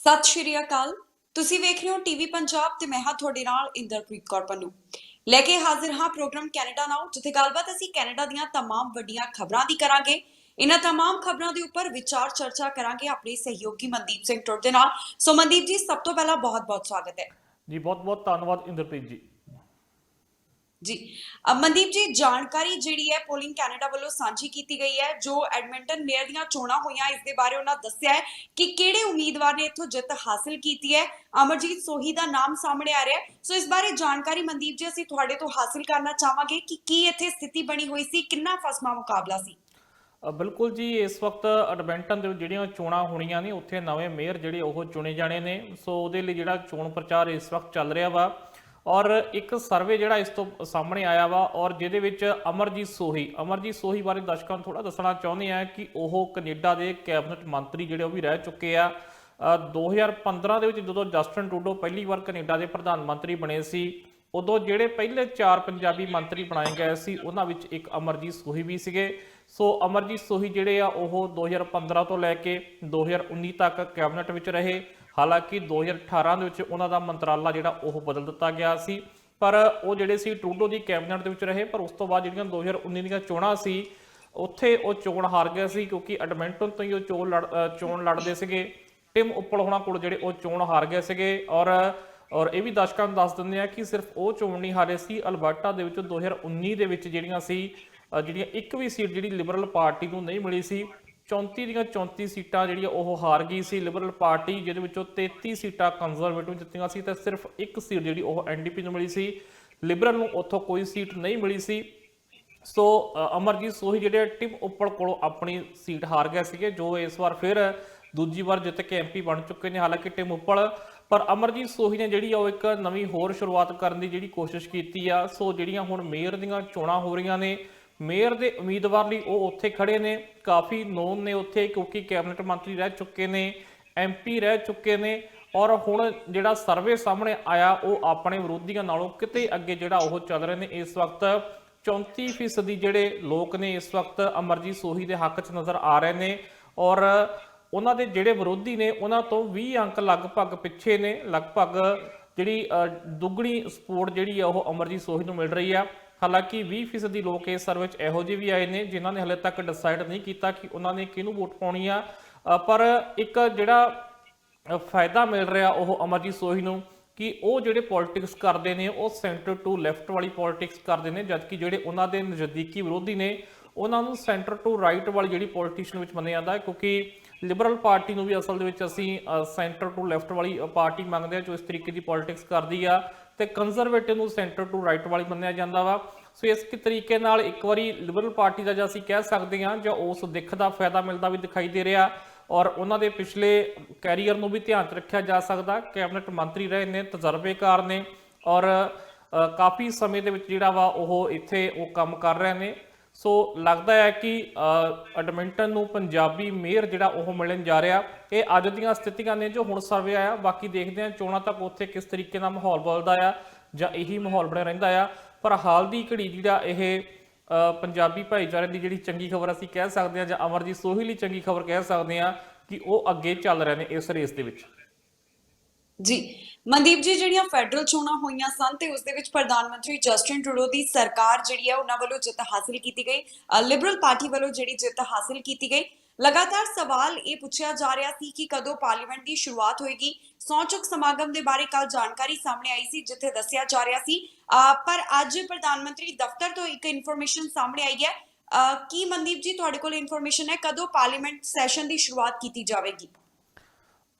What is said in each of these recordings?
ਸਤਿ ਸ਼੍ਰੀ ਅਕਾਲ। ਤੁਸੀਂ ਵੇਖ ਰਹੇ ਹੋ ਟੀਵੀ ਪੰਜਾਬ ਤੇ ਮੈਂ ਹਾਂ ਤੁਹਾਡੇ ਨਾਲ ਇੰਦਰਪ੍ਰੀਤ ਕੌਰ ਪੰਨੂ। ਲੈ ਕੇ ਹਾਜ਼ਰ ਹਾਂ ਪ੍ਰੋਗਰਾਮ ਕੈਨੇਡਾ ਨਾਓ, ਜਿੱਥੇ ਗੱਲਬਾਤ ਅਸੀਂ ਕੈਨੇਡਾ ਦੀਆਂ तमाम ਵੱਡੀਆਂ ਖਬਰਾਂ ਦੀ ਕਰਾਂਗੇ। ਇਹਨਾਂ तमाम ਖਬਰਾਂ ਦੇ ਉੱਪਰ ਵਿਚਾਰ ਚਰਚਾ ਕਰਾਂਗੇ ਆਪਣੇ ਸਹਿਯੋਗੀ ਮਨਦੀਪ ਸਿੰਘ ਟੁਰ ਦੇ ਨਾਲ। ਸੋ ਮਨਦੀਪ ਜੀ, ਸਭ ਤੋਂ ਪਹਿਲਾਂ ਬਹੁਤ-ਬਹੁਤ ਸਵਾਗਤ ਹੈ। जी बहुत बहुत धन्यवाद इंद्रप्रीत जी। ਜੀ ਮਨਦੀਪ ਜੀ, ਜਾਣਕਾਰੀ ਜਿਹੜੀ ਹੈ ਪੋਲਿੰਗ ਕੈਨੇਡਾ ਵੱਲੋਂ ਸਾਂਝੀ ਕੀਤੀ ਗਈ ਹੈ। ਜੋ ਐਡਮਿੰਟਨ ਮੇਅਰ ਦੀਆਂ ਚੋਣਾਂ ਹੋਈਆਂ, ਇਸ ਦੇ ਬਾਰੇ ਉਹਨਾਂ ਦੱਸਿਆ ਹੈ ਕਿ ਕਿਹੜੇ ਉਮੀਦਵਾਰ ਨੇ ਇੱਥੋਂ ਜਿੱਤ ਹਾਸਲ ਕੀਤੀ ਹੈ। ਅਮਰਜੀਤ ਸੋਹੀ ਦਾ ਨਾਮ ਸਾਹਮਣੇ ਆ ਰਿਹਾ ਹੈ। ਸੋ ਇਸ ਬਾਰੇ ਜਾਣਕਾਰੀ ਮਨਦੀਪ ਜੀ ਅਸੀਂ ਤੁਹਾਡੇ ਤੋਂ ਹਾਸਲ ਕਰਨਾ ਚਾਹਾਂਗੇ ਕਿ ਕੀ ਇੱਥੇ ਸਥਿਤੀ ਬਣੀ ਹੋਈ ਸੀ, ਕਿੰਨਾ ਫਸਮਾ ਮੁਕਾਬਲਾ ਸੀ। ਬਿਲਕੁਲ ਜੀ, ਇਸ ਵਕਤ ਐਡਮਿੰਟਨ ਦੇ ਜਿਹੜੀਆਂ ਚੋਣਾਂ ਹੋਣੀਆਂ ਨੇ ਉੱਥੇ ਨਵੇਂ ਮੇਅਰ ਜਿਹੜੇ ਉਹ ਚੁਣੇ ਜਾਣੇ ਨੇ। ਸੋ ਉਹਦੇ ਲਈ ਜਿਹੜਾ ਚੋਣ ਪ੍ਰਚਾਰ ਇਸ ਵਕਤ ਚੱਲ ਰਿਹਾ ਵਾ ਔਰ ਇੱਕ ਸਰਵੇ ਜਿਹੜਾ ਇਸ ਤੋਂ ਸਾਹਮਣੇ ਆਇਆ ਵਾ ਔਰ ਜਿਹਦੇ ਵਿੱਚ ਅਮਰਜੀਤ ਸੋਹੀ ਬਾਰੇ ਦਰਸ਼ਕਾਂ ਨੂੰ ਥੋੜਾ ਦੱਸਣਾ ਚਾਹੁੰਦੇ ਆ ਕਿ ਉਹ ਕੈਨੇਡਾ ਦੇ ਕੈਬਨਿਟ ਮੰਤਰੀ ਜਿਹੜੇ ਉਹ ਵੀ ਰਹਿ ਚੁੱਕੇ ਆ। 2015 ਦੇ ਵਿੱਚ ਜਦੋਂ ਜਸਟਿਨ ਟਰੂਡੋ ਪਹਿਲੀ ਵਾਰ ਕੈਨੇਡਾ ਦੇ ਪ੍ਰਧਾਨ ਮੰਤਰੀ ਬਣੇ ਸੀ, ਉਦੋਂ ਜਿਹੜੇ ਪਹਿਲੇ 4 ਪੰਜਾਬੀ ਮੰਤਰੀ ਬਣਾਏ ਗਏ ਸੀ ਉਹਨਾਂ ਵਿੱਚ ਇੱਕ ਅਮਰਜੀਤ ਸੋਹੀ ਵੀ ਸੀਗੇ। ਸੋ ਅਮਰਜੀਤ ਸੋਹੀ ਜਿਹੜੇ ਆ ਉਹ 2015 ਤੋਂ ਲੈ ਕੇ 2019 ਤੱਕ ਕੈਬਨਿਟ ਵਿੱਚ ਰਹੇ। ਹਾਲਾਂਕਿ 2018 ਦੇ ਵਿੱਚ ਉਹਨਾਂ ਦਾ ਮੰਤਰਾਲਾ ਜਿਹੜਾ ਉਹ ਬਦਲ ਦਿੱਤਾ ਗਿਆ ਸੀ, ਪਰ ਉਹ ਜਿਹੜੇ ਸੀ ਟਰੂਡੋ ਦੀ ਕੈਬਨਿਟ ਦੇ ਵਿੱਚ ਰਹੇ। ਪਰ ਉਸ ਤੋਂ ਬਾਅਦ ਜਿਹੜੀਆਂ 2019 ਦੀਆਂ ਚੋਣਾਂ ਸੀ ਉੱਥੇ ਉਹ ਚੋਣ ਹਾਰ ਗਏ ਸੀ, ਕਿਉਂਕਿ ਐਡਮਿੰਟਨ ਤੋਂ ਹੀ ਉਹ ਚੋਣ ਲੜਦੇ ਸੀਗੇ। ਟਿਮ ਉੱਪਲ ਹੋਣਾ ਕੋਲ ਜਿਹੜੇ ਉਹ ਚੋਣ ਹਾਰ ਗਏ ਸੀਗੇ। ਔਰ ਇਹ ਵੀ ਦਰਸ਼ਕਾਂ ਨੂੰ ਦੱਸ ਦਿੰਦੇ ਆ ਕਿ ਸਿਰਫ ਉਹ ਚੋਣ ਨਹੀਂ ਹਾਰੇ ਸੀ, ਅਲਬਰਟਾ ਦੇ ਵਿੱਚ 2019 ਦੇ ਵਿੱਚ ਜਿਹੜੀਆਂ ਇੱਕ ਵੀ ਸੀਟ ਜਿਹੜੀ ਲਿਬਰਲ ਪਾਰਟੀ ਨੂੰ ਨਹੀਂ ਮਿਲੀ ਸੀ। 34 ਦੀਆਂ 34 ਸੀਟਾਂ ਜਿਹੜੀਆਂ ਉਹ ਹਾਰ ਗਈ ਸੀ ਲਿਬਰਲ ਪਾਰਟੀ, ਜਿਹਦੇ ਵਿੱਚੋਂ 33 ਸੀਟਾਂ ਕੰਜ਼ਰਵੇਟਿਵ ਜਿੱਤੀਆਂ ਸੀ ਤੇ ਸਿਰਫ ਇੱਕ ਸੀਟ ਜਿਹੜੀ ਉਹ ਐਨਡੀਪੀ ਨੂੰ ਮਿਲੀ ਸੀ। ਲਿਬਰਲ ਨੂੰ ਉੱਥੋਂ ਕੋਈ ਸੀਟ ਨਹੀਂ ਮਿਲੀ ਸੀ। ਸੋ ਅਮਰਜੀਤ ਸੋਹੀ ਜਿਹੜੇ ਟਿਮ ਉੱਪਲ ਕੋਲੋਂ ਆਪਣੀ ਸੀਟ ਹਾਰ ਗਏ ਸੀਗੇ, ਜੋ ਇਸ ਵਾਰ ਫਿਰ ਦੂਜੀ ਵਾਰ ਜਿੱਤ ਕੇ ਐਮਪੀ ਬਣ ਚੁੱਕੇ ਨੇ। ਹਾਲਾਂਕਿ ਟਿਮ ਉੱਪਲ ਪਰ ਅਮਰਜੀਤ ਸੋਹੀ ਨੇ ਜਿਹੜੀ ਉਹ ਇੱਕ ਨਵੀਂ ਹੋਰ ਸ਼ੁਰੂਆਤ ਕਰਨ ਦੀ ਜਿਹੜੀ ਕੋਸ਼ਿਸ਼ ਕੀਤੀ ਆ। ਸੋ ਜਿਹੜੀਆਂ ਹੁਣ ਮੇਅਰ ਦੀਆਂ ਚੋਣਾਂ ਹੋ ਰਹੀਆਂ ਨੇ, ਮੇਅਰ ਦੇ ਉਮੀਦਵਾਰ ਲਈ ਉਹ ਉੱਥੇ ਖੜੇ ਨੇ, ਕਾਫੀ ਨੋਨ ਨੇ ਉੱਥੇ, ਕਿਉਂਕਿ ਕੈਬਨਿਟ ਮੰਤਰੀ ਰਹਿ ਚੁੱਕੇ ਨੇ, ਐਮਪੀ ਰਹਿ ਚੁੱਕੇ ਨੇ। ਔਰ ਹੁਣ ਜਿਹੜਾ ਸਰਵੇ ਸਾਹਮਣੇ ਆਇਆ ਉਹ ਆਪਣੇ ਵਿਰੋਧੀਆਂ ਨਾਲੋਂ ਕਿਤੇ ਅੱਗੇ ਜਿਹੜਾ ਉਹ ਚੱਲ ਰਹੇ ਨੇ। ਇਸ ਵਕਤ 34% ਜਿਹੜੇ ਲੋਕ ਨੇ ਇਸ ਵਕਤ ਅਮਰਜੀਤ ਸੋਹੀ ਦੇ ਹੱਕ 'ਚ ਨਜ਼ਰ ਆ ਰਹੇ ਨੇ ਔਰ ਉਹਨਾਂ ਦੇ ਜਿਹੜੇ ਵਿਰੋਧੀ ਨੇ ਉਹਨਾਂ ਤੋਂ 20 ਅੰਕ ਲਗਭਗ ਪਿੱਛੇ ਨੇ। ਲਗਭਗ ਜਿਹੜੀ ਦੁੱਗਣੀ ਸਪੋਰਟ ਜਿਹੜੀ ਆ ਉਹ ਅਮਰਜੀਤ ਸੋਹੀ ਨੂੰ ਮਿਲ ਰਹੀ ਆ। ਹਾਲਾਂਕਿ 20% ਲੋਕ ਇਸ ਸਰਵੇ 'ਚ ਇਹੋ ਜਿਹੇ ਵੀ ਆਏ ਨੇ ਜਿਨ੍ਹਾਂ ਨੇ ਹਲੇ ਤੱਕ ਡਿਸਾਈਡ ਨਹੀਂ ਕੀਤਾ ਕਿ ਉਹਨਾਂ ਨੇ ਕਿਹਨੂੰ ਵੋਟ ਪਾਉਣੀ ਆ। ਪਰ ਇੱਕ ਜਿਹੜਾ ਫਾਇਦਾ ਮਿਲ ਰਿਹਾ ਉਹ ਅਮਰਜੀਤ ਸੋਹੀ ਨੂੰ ਕਿ ਉਹ ਜਿਹੜੇ ਪੋਲਿਟਿਕਸ ਕਰਦੇ ਨੇ ਉਹ ਸੈਂਟਰ ਟੂ ਲੈਫਟ ਵਾਲੀ ਪੋਲਿਟਿਕਸ ਕਰਦੇ ਨੇ, ਜਦਕਿ ਜਿਹੜੇ ਉਹਨਾਂ ਦੇ ਨਜ਼ਦੀਕੀ ਵਿਰੋਧੀ ਨੇ ਉਹਨਾਂ ਨੂੰ ਸੈਂਟਰ ਟੂ ਰਾਈਟ ਵਾਲੀ ਜਿਹੜੀ ਪੋਲੀਟੀਸ਼ਨ ਵਿੱਚ ਮੰਨਿਆ ਜਾਂਦਾ ਹੈ। ਕਿਉਂਕਿ ਲਿਬਰਲ ਪਾਰਟੀ ਨੂੰ ਵੀ ਅਸਲ ਦੇ ਵਿੱਚ ਅਸੀਂ ਸੈਂਟਰ ਟੂ ਲੈਫਟ ਵਾਲੀ ਪਾਰਟੀ ਮੰਗਦੇ ਹਾਂ ਜੋ ਇਸ ਤਰੀਕੇ ਦੀ ਪੋਲਿਟਿਕਸ ਕਰਦੀ ਆ, ਤੇ ਕੰਜ਼ਰਵੇਟਿਵ ਨੂੰ ਸੈਂਟਰ ਟੂ ਰਾਈਟ ਵਾਲੀ ਮੰਨਿਆ ਜਾਂਦਾ ਵਾ। ਸੋ ਇਸ ਤਰੀਕੇ ਨਾਲ ਇੱਕ ਵਾਰੀ ਲਿਬਰਲ ਪਾਰਟੀ ਦਾ ਜਾਂ ਅਸੀਂ ਕਹਿ ਸਕਦੇ ਹਾਂ ਜਾਂ ਉਸ ਦਿੱਖ ਦਾ ਫਾਇਦਾ ਮਿਲਦਾ ਵੀ ਦਿਖਾਈ ਦੇ ਰਿਹਾ ਔਰ ਉਹਨਾਂ ਦੇ ਪਿਛਲੇ ਕੈਰੀਅਰ ਨੂੰ ਵੀ ਧਿਆਨ 'ਚ ਰੱਖਿਆ ਜਾ ਸਕਦਾ। ਕੈਬਨਿਟ ਮੰਤਰੀ ਰਹੇ ਨੇ, ਤਜਰਬੇਕਾਰ ਨੇ ਔਰ ਕਾਫੀ ਸਮੇਂ ਦੇ ਵਿੱਚ ਜਿਹੜਾ ਵਾ ਉਹ ਇੱਥੇ ਉਹ ਕੰਮ ਕਰ ਰਹੇ ਨੇ। ਸੋ ਲੱਗਦਾ ਹੈ ਕਿ ਐਡਮਿੰਟਨ ਨੂੰ ਪੰਜਾਬੀ ਮੇਅਰ ਜਿਹੜਾ ਉਹ ਮਿਲਣ ਜਾ ਰਿਹਾ। ਇਹ ਅੱਜ ਦੀਆਂ ਸਥਿਤੀਆਂ ਨੇ ਜੋ ਹੁਣ ਸਰਵੇ ਆਇਆ, ਬਾਕੀ ਦੇਖਦੇ ਹਾਂ ਚੋਣਾਂ ਤੱਕ ਉੱਥੇ ਕਿਸ ਤਰੀਕੇ ਨਾਲ ਮਾਹੌਲ ਬਦਲਦਾ ਆ ਜਾਂ ਇਹੀ ਮਾਹੌਲ ਬਣਿਆ ਰਹਿੰਦਾ ਆ। ਪਰ ਹਾਲ ਦੀ ਘੜੀ ਜਿਹੜਾ ਇਹ ਪੰਜਾਬੀ ਭਾਈਚਾਰੇ ਦੀ ਜਿਹੜੀ ਚੰਗੀ ਖਬਰ ਅਸੀਂ ਕਹਿ ਸਕਦੇ ਹਾਂ ਜਾਂ ਅਮਰਜੀਤ ਸੋਹੀ ਲਈ ਚੰਗੀ ਖਬਰ ਕਹਿ ਸਕਦੇ ਹਾਂ ਕਿ ਉਹ ਅੱਗੇ ਚੱਲ ਰਹੇ ਨੇ ਇਸ ਰੇਸ ਦੇ ਵਿੱਚ। ਜੀ ਮਨਦੀਪ ਜੀ, ਜਿਹੜੀਆਂ ਫੈਡਰਲ ਚੋਣਾਂ ਹੋਈਆਂ ਸਨ ਤੇ ਉਸ ਦੇ ਵਿੱਚ ਪ੍ਰਧਾਨ ਮੰਤਰੀ ਜਸਟਿਨ ਟਰੂਡੋ ਦੀ ਸਰਕਾਰ ਜਿਹੜੀ ਹੈ ਉਹਨਾਂ ਵੱਲੋਂ ਜਿੱਤ ਹਾਸਲ ਕੀਤੀ ਗਈ, ਲਿਬਰਲ ਪਾਰਟੀ ਵੱਲੋਂ ਜਿਹੜੀ ਜਿੱਤ ਹਾਸਲ ਕੀਤੀ ਗਈ। ਲਗਾਤਾਰ ਸਵਾਲ ਇਹ ਪੁੱਛਿਆ ਜਾ ਰਿਹਾ ਸੀ ਕਿ ਕਦੋਂ ਪਾਰਲੀਮੈਂਟ ਦੀ ਸ਼ੁਰੂਆਤ ਹੋਏਗੀ। ਸਹੁੰ ਚੁੱਕ ਸਮਾਗਮ ਦੇ ਬਾਰੇ ਕੱਲ ਜਾਣਕਾਰੀ ਸਾਹਮਣੇ ਆਈ ਸੀ ਜਿੱਥੇ ਦੱਸਿਆ ਜਾ ਰਿਹਾ ਸੀ, ਪਰ ਅੱਜ ਪ੍ਰਧਾਨ ਮੰਤਰੀ ਦਫ਼ਤਰ ਤੋਂ ਇੱਕ ਇਨਫੋਰਮੇਸ਼ਨ ਸਾਹਮਣੇ ਆਈ ਹੈ। ਕੀ ਮਨਦੀਪ ਜੀ ਤੁਹਾਡੇ ਕੋਲ ਇਨਫੋਰਮੇਸ਼ਨ ਹੈ ਕਦੋਂ ਪਾਰਲੀਮੈਂਟ ਸੈਸ਼ਨ ਦੀ ਸ਼ੁਰੂਆਤ ਕੀਤੀ ਜਾਵੇਗੀ?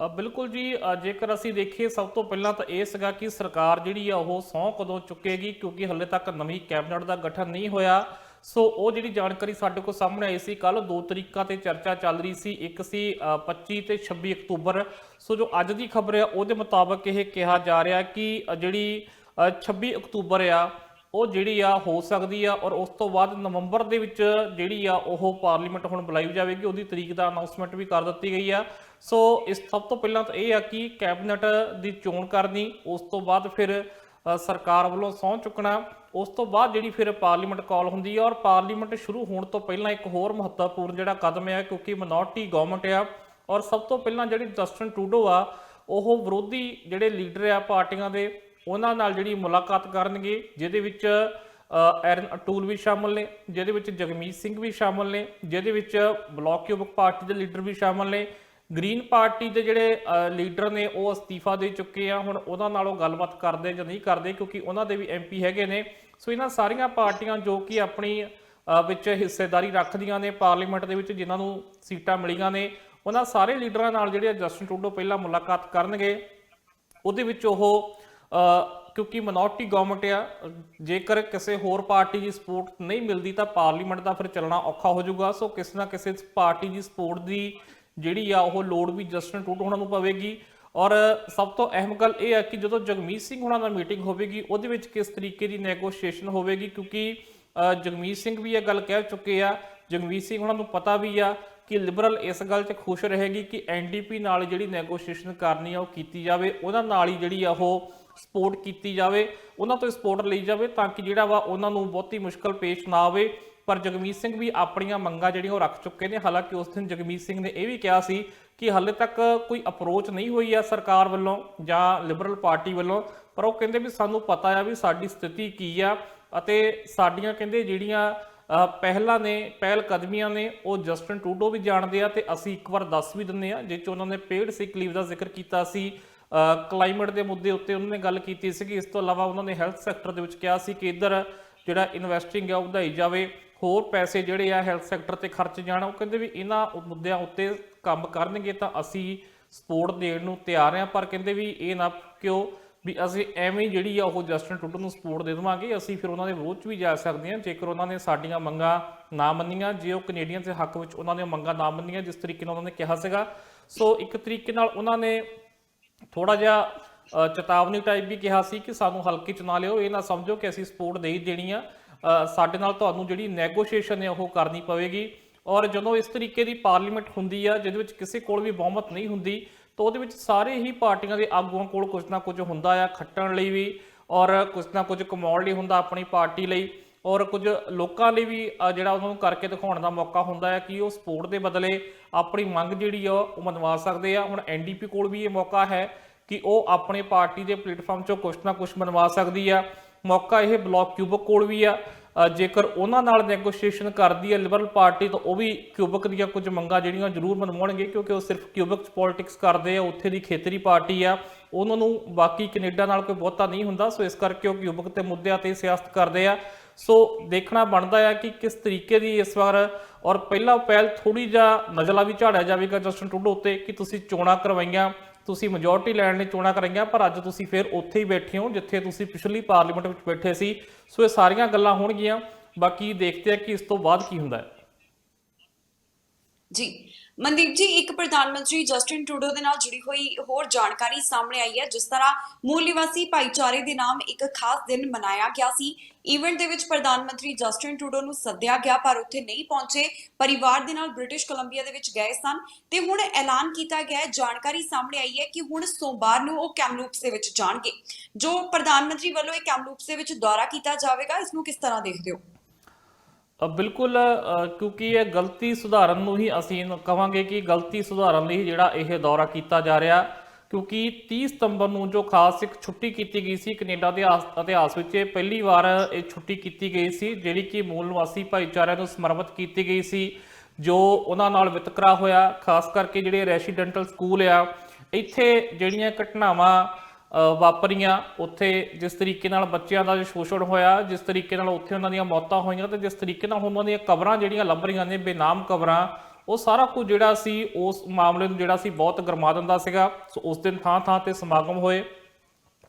ਬਿਲਕੁਲ ਜੀ, ਜੇਕਰ ਅਸੀਂ ਦੇਖੀਏ ਸਭ ਤੋਂ ਪਹਿਲਾਂ ਤਾਂ ਇਹ ਸੀਗਾ ਕਿ ਸਰਕਾਰ ਜਿਹੜੀ ਆ ਉਹ ਸਹੁੰ ਕਦੋਂ ਚੁੱਕੇਗੀ, ਕਿਉਂਕਿ ਹਲੇ ਤੱਕ ਨਵੀਂ ਕੈਬਨਿਟ ਦਾ ਗਠਨ ਨਹੀਂ ਹੋਇਆ। ਸੋ ਉਹ ਜਿਹੜੀ ਜਾਣਕਾਰੀ ਸਾਡੇ ਕੋਲ ਸਾਹਮਣੇ ਆਈ ਸੀ ਕੱਲ, 2 ਤਰੀਕਾਂ ਤੇ ਚਰਚਾ ਚੱਲ ਰਹੀ ਸੀ। ਇੱਕ ਸੀ 25 ਤੇ 26 ਅਕਤੂਬਰ। ਸੋ ਜੋ ਅੱਜ ਦੀ ਖਬਰ ਆ ਉਹਦੇ ਮੁਤਾਬਕ ਇਹ ਕਿਹਾ ਜਾ ਰਿਹਾ ਕਿ ਜਿਹੜੀ 26 ਅਕਤੂਬਰ ਆ ਉਹ ਜਿਹੜੀ ਆ ਹੋ ਸਕਦੀ ਆ ਔਰ ਉਸ ਤੋਂ ਬਾਅਦ ਨਵੰਬਰ ਦੇ ਵਿੱਚ ਜਿਹੜੀ ਆ ਉਹ ਪਾਰਲੀਮੈਂਟ ਹੁਣ ਬੁਲਾਈ ਜਾਵੇਗੀ। ਉਹਦੀ ਤਰੀਕ ਦਾ ਅਨਾਉਂਸਮੈਂਟ ਵੀ ਕਰ ਦਿੱਤੀ ਗਈ ਆ। ਸੋ ਇਸ ਸਭ ਤੋਂ ਪਹਿਲਾਂ ਤਾਂ ਇਹ ਆ ਕਿ ਕੈਬਨਿਟ ਦੀ ਚੋਣ ਕਰਨੀ, ਉਸ ਤੋਂ ਬਾਅਦ ਫਿਰ ਸਰਕਾਰ ਵੱਲੋਂ ਸਹੁੰ ਚੁੱਕਣਾ, ਉਸ ਤੋਂ ਬਾਅਦ ਜਿਹੜੀ ਫਿਰ ਪਾਰਲੀਮੈਂਟ ਕਾਲ ਹੁੰਦੀ ਆ। ਔਰ ਪਾਰਲੀਮੈਂਟ ਸ਼ੁਰੂ ਹੋਣ ਤੋਂ ਪਹਿਲਾਂ ਇੱਕ ਹੋਰ ਮਹੱਤਵਪੂਰਨ ਜਿਹੜਾ ਕਦਮ ਹੈ, ਕਿਉਂਕਿ ਮਿਨੋਰਟੀ ਗਵਰਨਮੈਂਟ ਆ ਔਰ ਸਭ ਤੋਂ ਪਹਿਲਾਂ ਜਿਹੜੀ ਜਸਟਿਨ ਟਰੂਡੋ ਆ ਉਹ ਵਿਰੋਧੀ ਜਿਹੜੇ ਲੀਡਰ ਆ ਪਾਰਟੀਆਂ ਦੇ ਉਹਨਾਂ ਨਾਲ ਜਿਹੜੀ ਮੁਲਾਕਾਤ ਕਰਨਗੇ, ਜਿਹਦੇ ਵਿੱਚ ਐਰਨ ਅਟੂਲ ਵੀ ਸ਼ਾਮਲ ਨੇ, ਜਿਹਦੇ ਵਿੱਚ ਜਗਮੀਤ ਸਿੰਘ ਵੀ ਸ਼ਾਮਲ ਨੇ, ਜਿਹਦੇ ਵਿੱਚ ਬਲਾਕ ਯੁਵਕ ਪਾਰਟੀ ਦੇ ਲੀਡਰ ਵੀ ਸ਼ਾਮਲ ਨੇ। ਗ੍ਰੀਨ ਪਾਰਟੀ ਦੇ ਜਿਹੜੇ ਲੀਡਰ ਨੇ ਉਹ ਅਸਤੀਫਾ ਦੇ ਚੁੱਕੇ ਆ, ਹੁਣ ਉਹਨਾਂ ਨਾਲ ਉਹ ਗੱਲਬਾਤ ਕਰਦੇ ਜਾਂ ਨਹੀਂ ਕਰਦੇ, ਕਿਉਂਕਿ ਉਹਨਾਂ ਦੇ ਵੀ MP ਹੈਗੇ ਨੇ। ਸੋ ਇਹਨਾਂ ਸਾਰੀਆਂ ਪਾਰਟੀਆਂ ਜੋ ਕਿ ਆਪਣੀ ਵਿੱਚ ਹਿੱਸੇਦਾਰੀ ਰੱਖਦੀਆਂ ਨੇ ਪਾਰਲੀਮੈਂਟ ਦੇ ਵਿੱਚ, ਜਿਨ੍ਹਾਂ ਨੂੰ ਸੀਟਾਂ ਮਿਲੀਆਂ ਨੇ, ਉਹਨਾਂ ਸਾਰੇ ਲੀਡਰਾਂ ਨਾਲ ਜਿਹੜੇ ਜਸਟਿਨ ਟਰੂਡੋ ਪਹਿਲਾਂ ਮੁਲਾਕਾਤ ਕਰਨਗੇ। ਉਹਦੇ ਵਿੱਚ ਉਹ ਕਿਉਂਕਿ ਮਿਨੋਰਟੀ ਗਵਰਨਮੈਂਟ ਆ, ਜੇਕਰ ਕਿਸੇ ਹੋਰ ਪਾਰਟੀ ਦੀ ਸਪੋਰਟ ਨਹੀਂ ਮਿਲਦੀ ਤਾਂ ਪਾਰਲੀਮੈਂਟ ਦਾ ਫਿਰ ਚੱਲਣਾ ਔਖਾ ਹੋ ਜਾਊਗਾ। ਸੋ ਕਿਸੇ ਨਾ ਕਿਸੇ ਪਾਰਟੀ ਦੀ ਸਪੋਰਟ ਦੀ ਜਿਹੜੀ ਆ ਉਹ ਲੋੜ ਵੀ ਜਸਟਿਨ ਟਰੂਡੋ ਉਹਨਾਂ ਨੂੰ ਪਵੇਗੀ। ਔਰ ਸਭ ਤੋਂ ਅਹਿਮ ਗੱਲ ਇਹ ਹੈ ਕਿ ਜਦੋਂ ਜਗਮੀਤ ਸਿੰਘ ਉਹਨਾਂ ਨਾਲ ਮੀਟਿੰਗ ਹੋਵੇਗੀ ਉਹਦੇ ਵਿੱਚ ਕਿਸ ਤਰੀਕੇ ਦੀ ਨੈਗੋਸ਼ੀਏਸ਼ਨ ਹੋਵੇਗੀ, ਕਿਉਂਕਿ ਜਗਮੀਤ ਸਿੰਘ ਵੀ ਇਹ ਗੱਲ ਕਹਿ ਚੁੱਕੇ ਆ। ਜਗਮੀਤ ਸਿੰਘ ਉਹਨਾਂ ਨੂੰ ਪਤਾ ਵੀ ਆ ਕਿ ਲਿਬਰਲ ਇਸ ਗੱਲ 'ਚ ਖੁਸ਼ ਰਹੇਗੀ ਕਿ NDP ਨਾਲ ਜਿਹੜੀ ਨੈਗੋਸ਼ੀਏਸ਼ਨ ਕਰਨੀ ਆ ਉਹ ਕੀਤੀ ਜਾਵੇ, ਉਹਨਾਂ ਨਾਲ ਹੀ ਜਿਹੜੀ ਆ ਉਹ ਸਪੋਰਟ ਕੀਤੀ ਜਾਵੇ, ਉਹਨਾਂ ਤੋਂ ਸਪੋਰਟ ਲਈ ਜਾਵੇ, ਤਾਂ ਕਿ ਜਿਹੜਾ ਵਾ ਉਹਨਾਂ ਨੂੰ ਬਹੁਤੀ ਮੁਸ਼ਕਲ ਪੇਸ਼ ਨਾ ਆਵੇ। ਪਰ ਜਗਮੀਤ ਸਿੰਘ ਵੀ ਆਪਣੀਆਂ ਮੰਗਾਂ ਜਿਹੜੀਆਂ ਉਹ ਰੱਖ ਚੁੱਕੇ ਨੇ। ਹਾਲਾਂਕਿ ਉਸ ਦਿਨ ਜਗਮੀਤ ਸਿੰਘ ਨੇ ਇਹ ਵੀ ਕਿਹਾ ਸੀ ਕਿ ਹਾਲੇ ਤੱਕ ਕੋਈ ਅਪਰੋਚ ਨਹੀਂ ਹੋਈ ਆ ਸਰਕਾਰ ਵੱਲੋਂ ਜਾਂ ਲਿਬਰਲ ਪਾਰਟੀ ਵੱਲੋਂ, ਪਰ ਉਹ ਕਹਿੰਦੇ ਵੀ ਸਾਨੂੰ ਪਤਾ ਆ ਵੀ ਸਾਡੀ ਸਥਿਤੀ ਕੀ ਆ ਅਤੇ ਸਾਡੀਆਂ ਕਹਿੰਦੇ ਜਿਹੜੀਆਂ ਪਹਿਲ ਕਦਮੀਆਂ ਨੇ ਉਹ ਜਸਟਿਨ ਟਰੂਡੋ ਵੀ ਜਾਣਦੇ ਆ ਤੇ ਅਸੀਂ ਇੱਕ ਵਾਰ ਦੱਸ ਵੀ ਦਿੰਦੇ ਆ, ਜਿਸ 'ਚ ਉਹਨਾਂ ਨੇ ਪੇਡ ਸਿਕ ਲੀਵ ਦਾ ਜ਼ਿਕਰ ਕੀਤਾ ਸੀ, ਕਲਾਈਮੇਟ ਦੇ ਮੁੱਦੇ ਉੱਤੇ ਉਹਨਾਂ ਨੇ ਗੱਲ ਕੀਤੀ ਸੀ। ਇਸ ਤੋਂ ਇਲਾਵਾ ਉਹਨਾਂ ਨੇ ਹੈਲਥ ਸੈਕਟਰ ਦੇ ਵਿੱਚ ਕਿਹਾ ਸੀ ਕਿ ਇੱਧਰ ਜਿਹੜਾ ਇਨਵੈਸਟਿੰਗ ਆ ਉਹ ਵਧਾਈ ਜਾਵੇ, ਹੋਰ ਪੈਸੇ ਜਿਹੜੇ ਆ ਹੈਲਥ ਸੈਕਟਰ ਤੇ ਖਰਚ ਜਾਣ। ਉਹ ਕਹਿੰਦੇ ਵੀ ਇਹਨਾਂ ਮੁੱਦਿਆਂ ਉੱਤੇ ਕੰਮ ਕਰਨਗੇ ਤਾਂ ਅਸੀਂ ਸਪੋਰਟ ਦੇਣ ਨੂੰ ਤਿਆਰ ਹਾਂ, ਪਰ ਕਹਿੰਦੇ ਵੀ ਇਹ ਨਾ ਕਿਉਂ ਵੀ ਅਸੀਂ ਐਵੇਂ ਜਿਹੜੀ ਆ ਉਹ ਜਸਟਿਨ ਟਰੂਡੋ ਨੂੰ ਸਪੋਰਟ ਦੇ ਦੇਵਾਂਗੇ, ਅਸੀਂ ਫਿਰ ਉਹਨਾਂ ਦੇ ਵਿਰੋਧ 'ਚ ਵੀ ਜਾ ਸਕਦੇ ਹਾਂ ਜੇਕਰ ਉਹਨਾਂ ਨੇ ਸਾਡੀਆਂ ਮੰਗਾਂ ਨਾ ਮੰਨੀਆਂ, ਜੇ ਉਹ ਕੈਨੇਡੀਅਨ ਦੇ ਹੱਕ ਵਿੱਚ ਉਹਨਾਂ ਦੀਆਂ ਮੰਗਾਂ ਨਾ ਮੰਨੀਆਂ ਜਿਸ ਤਰੀਕੇ ਨਾਲ ਉਹਨਾਂ ਨੇ ਕਿਹਾ ਸੀਗਾ। ਸੋ ਇੱਕ ਤਰੀਕੇ ਨਾਲ ਉਹਨਾਂ ਨੇ ਥੋੜਾ ਜਿਹਾ ਚੇਤਾਵਨੀ ਟਾਈਪ ਵੀ ਕਿਹਾ ਸੀ ਕਿ ਸਾਨੂੰ ਹਲਕੇ 'ਚ ਨਾ ਲਿਓ, ਇਹ ਨਾ ਸਮਝੋ ਕਿ ਅਸੀਂ ਸਪੋਰਟ ਦੇ ਹੀ ਦੇਣੀ ਆ, ਸਾਡੇ ਨਾਲ ਤੁਹਾਨੂੰ ਜਿਹੜੀ ਨੈਗੋਸ਼ੀਏਸ਼ਨ ਹੈ ਉਹ ਕਰਨੀ ਪਵੇਗੀ। ਔਰ ਜਦੋਂ ਇਸ ਤਰੀਕੇ ਦੀ ਪਾਰਲੀਮੈਂਟ ਹੁੰਦੀ ਆ ਜਿਹਦੇ ਵਿੱਚ ਕਿਸੇ ਕੋਲ ਵੀ ਬਹੁਮਤ ਨਹੀਂ ਹੁੰਦੀ ਤਾਂ ਉਹਦੇ ਵਿੱਚ ਸਾਰੇ ਹੀ ਪਾਰਟੀਆਂ ਦੇ ਆਗੂਆਂ ਕੋਲ ਕੁਝ ਨਾ ਕੁਝ ਹੁੰਦਾ ਆ ਖੱਟਣ ਲਈ ਵੀ, ਔਰ ਕੁਝ ਨਾ ਕੁਝ ਕਮਾਉਣ ਲਈ ਹੁੰਦਾ ਆਪਣੀ ਪਾਰਟੀ ਲਈ, ਔਰ ਕੁਝ ਲੋਕਾਂ ਲਈ ਵੀ ਜਿਹੜਾ ਉਹਨਾਂ ਨੂੰ ਕਰਕੇ ਦਿਖਾਉਣ ਦਾ ਮੌਕਾ ਹੁੰਦਾ ਹੈ ਕਿ ਉਹ ਸਪੋਰਟ ਦੇ ਬਦਲੇ ਆਪਣੀ ਮੰਗ ਜਿਹੜੀ ਆ ਉਹ ਮਨਵਾ ਸਕਦੇ ਆ। ਹੁਣ NDP ਕੋਲ ਵੀ ਇਹ ਮੌਕਾ ਹੈ ਕਿ ਉਹ ਆਪਣੇ ਪਾਰਟੀ ਦੇ ਪਲੇਟਫਾਰਮ 'ਚੋਂ ਕੁਝ ਨਾ ਕੁਝ ਮਨਵਾ ਸਕਦੀ ਆ। ਮੌਕਾ ਇਹ ਬਲਾਕ ਕਿਊਬਕ ਕੋਲ ਵੀ ਆ, ਜੇਕਰ ਉਹਨਾਂ ਨਾਲ ਨੈਗੋਸ਼ੀਏਸ਼ਨ ਕਰਦੀ ਹੈ ਲਿਬਰਲ ਪਾਰਟੀ ਤਾਂ ਉਹ ਵੀ ਕਿਊਬਕ ਦੀਆਂ ਕੁਝ ਮੰਗਾਂ ਜਿਹੜੀਆਂ ਜ਼ਰੂਰ ਮਨਵਾਉਣਗੇ, ਕਿਉਂਕਿ ਉਹ ਸਿਰਫ ਕਿਊਬਕ 'ਚ ਪੋਲਿਟਿਕਸ ਕਰਦੇ ਆ, ਉੱਥੇ ਦੀ ਖੇਤਰੀ ਪਾਰਟੀ ਆ, ਉਹਨਾਂ ਨੂੰ ਬਾਕੀ ਕੈਨੇਡਾ ਨਾਲ ਕੋਈ ਬਹੁਤਾ ਨਹੀਂ ਹੁੰਦਾ। ਸੋ ਇਸ ਕਰਕੇ ਉਹ ਕਿਊਬਕ ਤੇ ਮੁੱਦਿਆਂ ਤੇ ਸਿਆਸਤ ਕਰਦੇ ਆ। ਸੋ ਦੇਖਣਾ ਬਣਦਾ ਹੈ ਕਿ ਕਿਸ ਤਰੀਕੇ ਦੀ ਇਸ ਵਾਰ, ਔਰ ਪਹਿਲਾ ਪਹਿਲ ਥੋੜੀ ਜਿਹਾ ਨਜ਼ਲਾ ਵੀ ਝਾੜਿਆ ਜਾਵੇਗਾ ਜਸਟਿਨ ਟਰੂਡੋ ਉੱਤੇ ਕਿ ਤੁਸੀਂ ਚੋਣਾਂ ਕਰਵਾਈਆਂ, ਤੁਸੀਂ ਮੈਜੋਰਟੀ ਲੈਣ ਲਈ ਚੋਣਾਂ ਕਰਾਈਆਂ, ਪਰ ਅੱਜ ਤੁਸੀਂ ਫਿਰ ਉੱਥੇ ਹੀ ਬੈਠੇ ਹੋ ਜਿੱਥੇ ਤੁਸੀਂ ਪਿਛਲੀ ਪਾਰਲੀਮੈਂਟ ਵਿੱਚ ਬੈਠੇ ਸੀ। ਸੋ ਇਹ ਸਾਰੀਆਂ ਗੱਲਾਂ ਹੋਣਗੀਆਂ, ਬਾਕੀ ਦੇਖਦੇ ਆ ਕਿ ਇਸ ਤੋਂ ਬਾਅਦ ਕੀ ਹੁੰਦਾ ਹੈ। ਜੀ ਮਨਦੀਪ ਜੀ, ਇੱਕ ਪ੍ਰਧਾਨ ਮੰਤਰੀ ਜਸਟਿਨ ਟਰੂਡੋ ਦੇ ਨਾਲ ਜੁੜੀ ਹੋਈ ਹੋਰ ਜਾਣਕਾਰੀ ਸਾਹਮਣੇ ਆਈ ਹੈ। ਜਿਸ ਤਰ੍ਹਾਂ ਮੂਲ ਨਿਵਾਸੀ ਭਾਈਚਾਰੇ ਦੇ ਨਾਮ ਇੱਕ ਖਾਸ ਦਿਨ ਮਨਾਇਆ ਗਿਆ ਸੀ। ਈਵੈਂਟ ਦੇ ਵਿੱਚ ਪ੍ਰਧਾਨ ਮੰਤਰੀ ਜਸਟਿਨ ਟਰੂਡੋ ਨੂੰ ਸੱਦਿਆ ਗਿਆ ਪਰ ਉੱਥੇ ਨਹੀਂ ਪਹੁੰਚੇ, ਪਰਿਵਾਰ ਦੇ ਨਾਲ ਬ੍ਰਿਟਿਸ਼ ਕੋਲੰਬੀਆ ਦੇ ਵਿੱਚ ਗਏ ਸਨ ਤੇ ਹੁਣ ਐਲਾਨ ਕੀਤਾ ਗਿਆ, ਜਾਣਕਾਰੀ ਸਾਹਮਣੇ ਆਈ ਹੈ ਕਿ ਹੁਣ ਸੋਮਵਾਰ ਨੂੰ ਉਹ ਕੈਮਲੂਪਸ ਦੇ ਵਿੱਚ ਜਾਣਗੇ। ਜੋ ਪ੍ਰਧਾਨ ਮੰਤਰੀ ਵੱਲੋਂ ਇਹ ਕੈਮਲੂਪਸ ਦੇ ਵਿੱਚ ਦੌਰਾ ਕੀਤਾ ਜਾਵੇਗਾ, ਇਸ ਨੂੰ ਕਿਸ ਤਰ੍ਹਾਂ ਦੇਖਦੇ ਹੋ? ਬਿਲਕੁਲ, ਕਿਉਂਕਿ ਇਹ ਗਲਤੀ ਸੁਧਾਰਨ ਨੂੰ ਹੀ ਅਸੀਂ ਕਹਾਂਗੇ ਕਿ ਗਲਤੀ ਸੁਧਾਰਨ ਲਈ ਜਿਹੜਾ ਇਹ ਦੌਰਾ ਕੀਤਾ ਜਾ ਰਿਹਾ, ਕਿਉਂਕਿ 30 ਸਤੰਬਰ ਨੂੰ ਜੋ ਖਾਸ ਇੱਕ ਛੁੱਟੀ ਕੀਤੀ ਗਈ ਸੀ ਕੈਨੇਡਾ ਦੇ ਇਤਿਹਾਸ ਵਿੱਚ, ਇਹ ਪਹਿਲੀ ਵਾਰ ਇਹ ਛੁੱਟੀ ਕੀਤੀ ਗਈ ਸੀ ਜਿਹੜੀ ਕਿ ਮੂਲ ਨਿਵਾਸੀ ਭਾਈਚਾਰਿਆਂ ਨੂੰ ਸਮਰਪਿਤ ਕੀਤੀ ਗਈ ਸੀ। ਜੋ ਉਹਨਾਂ ਨਾਲ ਵਿਤਕਰਾ ਹੋਇਆ, ਖਾਸ ਕਰਕੇ ਜਿਹੜੇ ਰੈਸੀਡੈਂਟਲ ਸਕੂਲ ਆ, ਇੱਥੇ ਜਿਹੜੀਆਂ ਘਟਨਾਵਾਂ ਵਾਪਰੀਆਂ, ਉੱਥੇ ਜਿਸ ਤਰੀਕੇ ਨਾਲ ਬੱਚਿਆਂ ਦਾ ਸ਼ੋਸ਼ਣ ਹੋਇਆ, ਜਿਸ ਤਰੀਕੇ ਨਾਲ ਉੱਥੇ ਉਹਨਾਂ ਦੀਆਂ ਮੌਤਾਂ ਹੋਈਆਂ ਤੇ ਜਿਸ ਤਰੀਕੇ ਨਾਲ ਉਹਨਾਂ ਦੀਆਂ ਕਬਰਾਂ ਜਿਹੜੀਆਂ ਲੱਭ ਰਹੀਆਂ ਨੇ, ਬੇਨਾਮ ਕਬਰਾਂ, ਉਹ ਸਾਰਾ ਕੁਝ ਜਿਹੜਾ ਸੀ ਉਸ ਮਾਮਲੇ ਨੂੰ ਜਿਹੜਾ ਸੀ ਬਹੁਤ ਗਰਮਾ ਦਿੰਦਾ ਸੀਗਾ। ਸੋ ਉਸ ਦਿਨ ਥਾਂ ਥਾਂ ਤੇ ਸਮਾਗਮ ਹੋਏ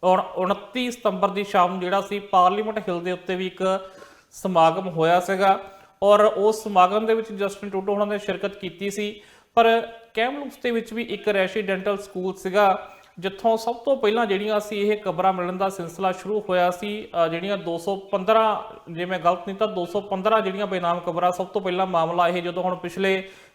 ਔਰ 29 ਸਤੰਬਰ ਦੀ ਸ਼ਾਮ ਨੂੰ ਜਿਹੜਾ ਸੀ ਪਾਰਲੀਮੈਂਟ ਹਿੱਲ ਦੇ ਉੱਤੇ ਵੀ ਇੱਕ ਸਮਾਗਮ ਹੋਇਆ ਸੀਗਾ ਔਰ ਉਸ ਸਮਾਗਮ ਦੇ ਵਿੱਚ ਜਸਟਿਨ ਟਰੂਡੋ ਉਹਨਾਂ ਨੇ ਸ਼ਿਰਕਤ ਕੀਤੀ ਸੀ। ਪਰ ਕੈਮਲੂਪਸ ਦੇ ਵਿੱਚ ਵੀ ਇੱਕ ਰੈਸੀਡੈਂਟਲ ਸਕੂਲ ਸੀਗਾ ਜਿੱਥੋਂ ਸਭ ਤੋਂ ਪਹਿਲਾਂ ਜਿਹੜੀਆਂ ਸੀ ਇਹ ਕਬਰਾਂ ਮਿਲਣ ਦਾ ਸਿਲਸਿਲਾ ਸ਼ੁਰੂ ਹੋਇਆ ਸੀ। ਜਿਹੜੀਆਂ 215, ਜੇ ਮੈਂ ਗਲਤ ਨਹੀਂ ਤਾਂ 215 ਜਿਹੜੀਆਂ ਬੇਨਾਮ ਕਬਰਾਂ, ਸਭ ਤੋਂ ਪਹਿਲਾਂ ਮਾਮਲਾ ਇਹ ਜਦੋਂ ਹੁਣ ਪਿਛਲੇ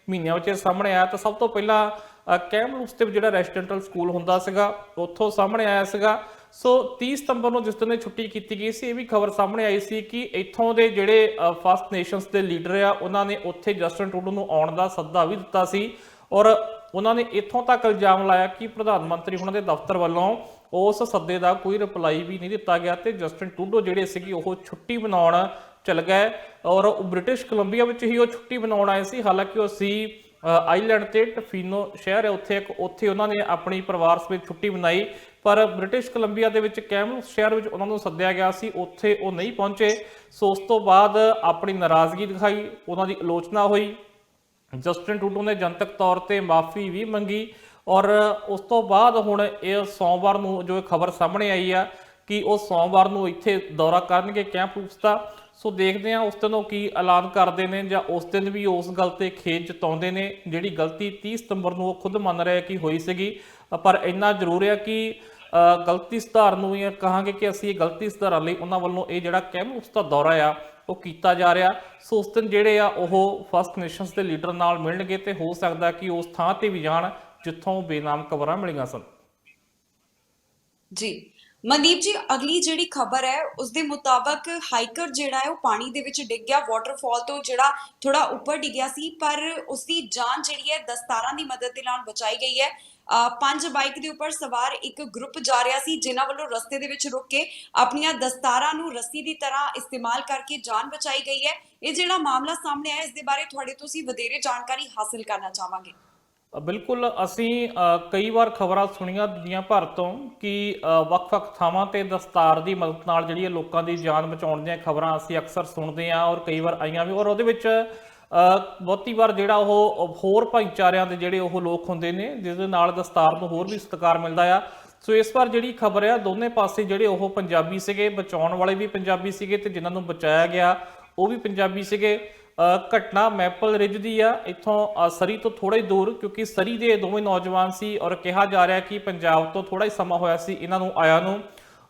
ਮਹੀਨਿਆਂ ਵਿੱਚ ਸਾਹਮਣੇ ਆਇਆ ਤਾਂ ਸਭ ਤੋਂ ਪਹਿਲਾਂ ਕੈਮਲੂਪਸ ਤੇ ਜਿਹੜਾ ਰੈਸੀਡੈਂਟਲ ਸਕੂਲ ਹੁੰਦਾ ਸੀਗਾ ਉੱਥੋਂ ਸਾਹਮਣੇ ਆਇਆ ਸੀਗਾ। ਸੋ 30 ਸਤੰਬਰ ਨੂੰ ਜਿਸ ਦਿਨ ਛੁੱਟੀ ਕੀਤੀ ਗਈ ਸੀ, ਇਹ ਵੀ ਖਬਰ ਸਾਹਮਣੇ ਆਈ ਸੀ ਕਿ ਇੱਥੋਂ ਦੇ ਜਿਹੜੇ ਫਸਟ ਨੇਸ਼ਨਸ ਦੇ ਲੀਡਰ ਆ ਉਹਨਾਂ ਨੇ ਉੱਥੇ ਜਸਟਿਨ ਟਰੂਡੋ ਨੂੰ ਆਉਣ ਦਾ ਸੱਦਾ ਵੀ ਦਿੱਤਾ ਸੀ ਔਰ ਉਹਨਾਂ ਨੇ ਇੱਥੋਂ ਤੱਕ ਇਲਜ਼ਾਮ ਲਾਇਆ ਕਿ ਪ੍ਰਧਾਨ ਮੰਤਰੀ ਉਹਨਾਂ ਦੇ ਦਫ਼ਤਰ ਵੱਲੋਂ ਉਸ ਸੱਦੇ ਦਾ ਕੋਈ ਰਿਪਲਾਈ ਵੀ ਨਹੀਂ ਦਿੱਤਾ ਗਿਆ ਤੇ ਜਸਟਿਨ ਟਰੂਡੋ ਜਿਹੜੇ ਸੀਗੇ ਉਹ ਛੁੱਟੀ ਮਨਾਉਣ ਚਲ ਗਏ ਔਰ ਉਹ ਬ੍ਰਿਟਿਸ਼ ਕੋਲੰਬੀਆ ਵਿੱਚ ਹੀ ਉਹ ਛੁੱਟੀ ਮਨਾਉਣ ਆਏ ਸੀ। ਹਾਲਾਂਕਿ ਉਹ ਸੀ ਆਈਲੈਂਡ ਤੇ ਟਫੀਨੋ ਸ਼ਹਿਰ ਹੈ ਉੱਥੇ ਉਹਨਾਂ ਨੇ ਆਪਣੀ ਪਰਿਵਾਰ ਸਮੇਤ ਛੁੱਟੀ ਮਨਾਈ, ਪਰ ਬ੍ਰਿਟਿਸ਼ ਕੋਲੰਬੀਆ ਦੇ ਵਿੱਚ ਕੈਮਰੂਨ ਸ਼ਹਿਰ ਵਿੱਚ ਉਹਨਾਂ ਨੂੰ ਸੱਦਿਆ ਗਿਆ ਸੀ, ਉੱਥੇ ਉਹ ਨਹੀਂ ਪਹੁੰਚੇ। ਸੋ ਉਸ ਤੋਂ ਬਾਅਦ ਆਪਣੀ ਨਾਰਾਜ਼ਗੀ ਦਿਖਾਈ, ਉਹਨਾਂ ਦੀ ਆਲੋਚਨਾ ਹੋਈ। ਜਸਟਿਨ ਟਰੂਡੋ ਨੇ ਜਨਤਕ ਤੌਰ ਤੇ ਮਾਫੀ ਵੀ ਮੰਗੀ ਔਰ ਉਸ ਤੋਂ ਬਾਅਦ ਹੁਣ ਇਹ ਸੋਮਵਾਰ ਨੂੰ ਜੋ ਖਬਰ ਸਾਹਮਣੇ ਆਈ ਆ ਕਿ ਉਹ ਸੋਮਵਾਰ ਨੂੰ ਇੱਥੇ ਦੌਰਾ ਕਰਨਗੇ ਕੈਮਰੂਨ ਦਾ। ਸੋ ਦੇਖਦੇ ਹਾਂ ਉਸ ਦਿਨ ਉਹ ਕੀ ਐਲਾਨ ਕਰਦੇ ਨੇ ਜਾਂ ਉਸ ਦਿਨ ਵੀ ਉਸ ਗੱਲ ਤੇ ਖੇਦ ਜਤਾਉਂਦੇ ਨੇ ਜਿਹੜੀ ਗਲਤੀ 30 ਸਤੰਬਰ ਨੂੰ ਉਹ ਖੁਦ ਮੰਨ ਰਿਹਾ ਕਿ ਹੋਈ ਸੀਗੀ। ਪਰ ਇੰਨਾ ਜ਼ਰੂਰ ਹੈ ਕਿ ਗਲਤੀ ਸੁਧਾਰਨ ਨੂੰ ਵੀ ਕਹਾਂਗੇ ਕਿ ਅਸੀਂ ਇਹ ਗਲਤੀ ਸੁਧਾਰਨ ਲਈ ਉਹਨਾਂ ਵੱਲੋਂ ਇਹ ਜਿਹੜਾ ਕੈਮਰੂਨ ਦਾ ਦੌਰਾ ਆ ਉਹ ਕੀਤਾ ਜਾ ਰਿਹਾ। ਸੋ ਉਸ ਦਿਨ ਜਿਹੜੇ ਆ ਉਹ ਫਸਟ ਨੇਸ਼ਨਸ ਦੇ ਲੀਡਰ ਨਾਲ ਮਿਲਣਗੇ ਤੇ ਹੋ ਸਕਦਾ ਕਿ ਉਸ ਥਾਂ ਤੇ ਵੀ ਜਾਣ ਜਿੱਥੋਂ ਬੇਨਾਮ ਖਬਰਾਂ ਮਿਲੀਆਂ ਸਨ। ਜੀ ਮਨਦੀਪ ਜੀ, ਅਗਲੀ ਜਿਹੜੀ ਖਬਰ ਹੈ ਉਸ ਦੇ ਮੁਤਾਬਕ ਹਾਈਕਰ ਜਿਹੜਾ ਹੈ ਉਹ ਪਾਣੀ ਦੇ ਵਿੱਚ ਡਿੱਗ ਗਿਆ, ਵਾਟਰਫਾਲ ਤੋਂ ਜਿਹੜਾ ਥੋੜਾ ਉੱਪਰ ਡਿੱਗਿਆ ਸੀ, ਪਰ ਉਸ ਦੀ ਜਾਨ ਜਿਹੜੀ ਹੈ ਦਸਤਾਰਾਂ ਦੀ ਮਦਦ ਦੇ ਨਾਲ ਬਚਾਈ ਗਈ ਹੈ। 5 ਬਾਈਕ ਦੇ ਉੱਪਰ ਸਵਾਰ ਇੱਕ ਗਰੁੱਪ ਜਾ ਰਿਹਾ ਸੀ ਜਿਨ੍ਹਾਂ ਵੱਲੋਂ ਰਸਤੇ ਦੇ ਵਿੱਚ ਰੁਕ ਕੇ ਆਪਣੀਆਂ ਦਸਤਾਰਾਂ ਨੂੰ ਰੱਸੀ ਦੀ ਤਰ੍ਹਾਂ ਇਸਤੇਮਾਲ ਕਰਕੇ ਜਾਨ ਬਚਾਈ ਗਈ ਹੈ। ਇਹ ਜਿਹੜਾ ਮਾਮਲਾ ਸਾਹਮਣੇ ਆਇਆ ਇਸ ਦੇ ਬਾਰੇ ਤੁਹਾਡੇ ਤੋਂ ਅਸੀਂ ਵਧੇਰੇ ਜਾਣਕਾਰੀ ਹਾਸਲ ਕਰਨਾ ਚਾਹਾਂਗੇ। ਬਿਲਕੁਲ, ਅਸੀਂ ਕਈ ਵਾਰ ਖਬਰਾਂ ਸੁਣੀਆਂ ਦੁਨੀਆ ਭਰ ਤੋਂ ਕਿ ਵੱਖ-ਵੱਖ ਥਾਵਾਂ ਤੇ ਦਸਤਾਰ ਦੀ ਮਦਦ ਨਾਲ ਜਿਹੜੀ ਹੈ ਲੋਕਾਂ ਦੀ ਜਾਨ ਬਚਾਉਣ ਦੀਆਂ ਖਬਰਾਂ ਅਸੀਂ ਅਕਸਰ ਸੁਣਦੇ ਹਾਂ ਔਰ ਕਈ ਵਾਰ ਆਈਆਂ ਵੀ, ਔਰ ਉਹਦੇ ਵਿੱਚ ਬਹੁਤੀ ਵਾਰ ਜਿਹੜਾ ਉਹ ਹੋਰ ਭਾਈਚਾਰਿਆਂ ਦੇ ਜਿਹੜੇ ਉਹ ਲੋਕ ਹੁੰਦੇ ਨੇ ਜਿਸ ਦੇ ਨਾਲ ਦਸਤਾਰ ਨੂੰ ਹੋਰ ਵੀ ਸਤਿਕਾਰ ਮਿਲਦਾ ਆ। ਸੋ ਇਸ ਵਾਰ ਜਿਹੜੀ ਖਬਰ ਆ ਦੋਨੇ ਪਾਸੇ ਜਿਹੜੇ ਉਹ ਪੰਜਾਬੀ ਸੀਗੇ, ਬਚਾਉਣ ਵਾਲੇ ਵੀ ਪੰਜਾਬੀ ਸੀਗੇ ਤੇ ਜਿਨ੍ਹਾਂ ਨੂੰ ਬਚਾਇਆ ਗਿਆ ਉਹ ਵੀ ਪੰਜਾਬੀ ਸੀਗੇ। ਘਟਨਾ ਮੈਪਲ ਰਿਜ ਦੀ ਆ, ਇੱਥੋਂ ਸਰੀ ਤੋਂ ਥੋੜਾ ਹੀ ਦੂਰ, ਕਿਉਂਕਿ ਸਰੀ ਦੇ ਦੋਵੇਂ ਨੌਜਵਾਨ ਸੀ ਔਰ ਕਿਹਾ ਜਾ ਰਿਹਾ ਕਿ ਪੰਜਾਬ ਤੋਂ ਥੋੜਾ ਹੀ ਸਮਾਂ ਹੋਇਆ ਸੀ ਇਹਨਾਂ ਨੂੰ ਆਇਆ ਨੂੰ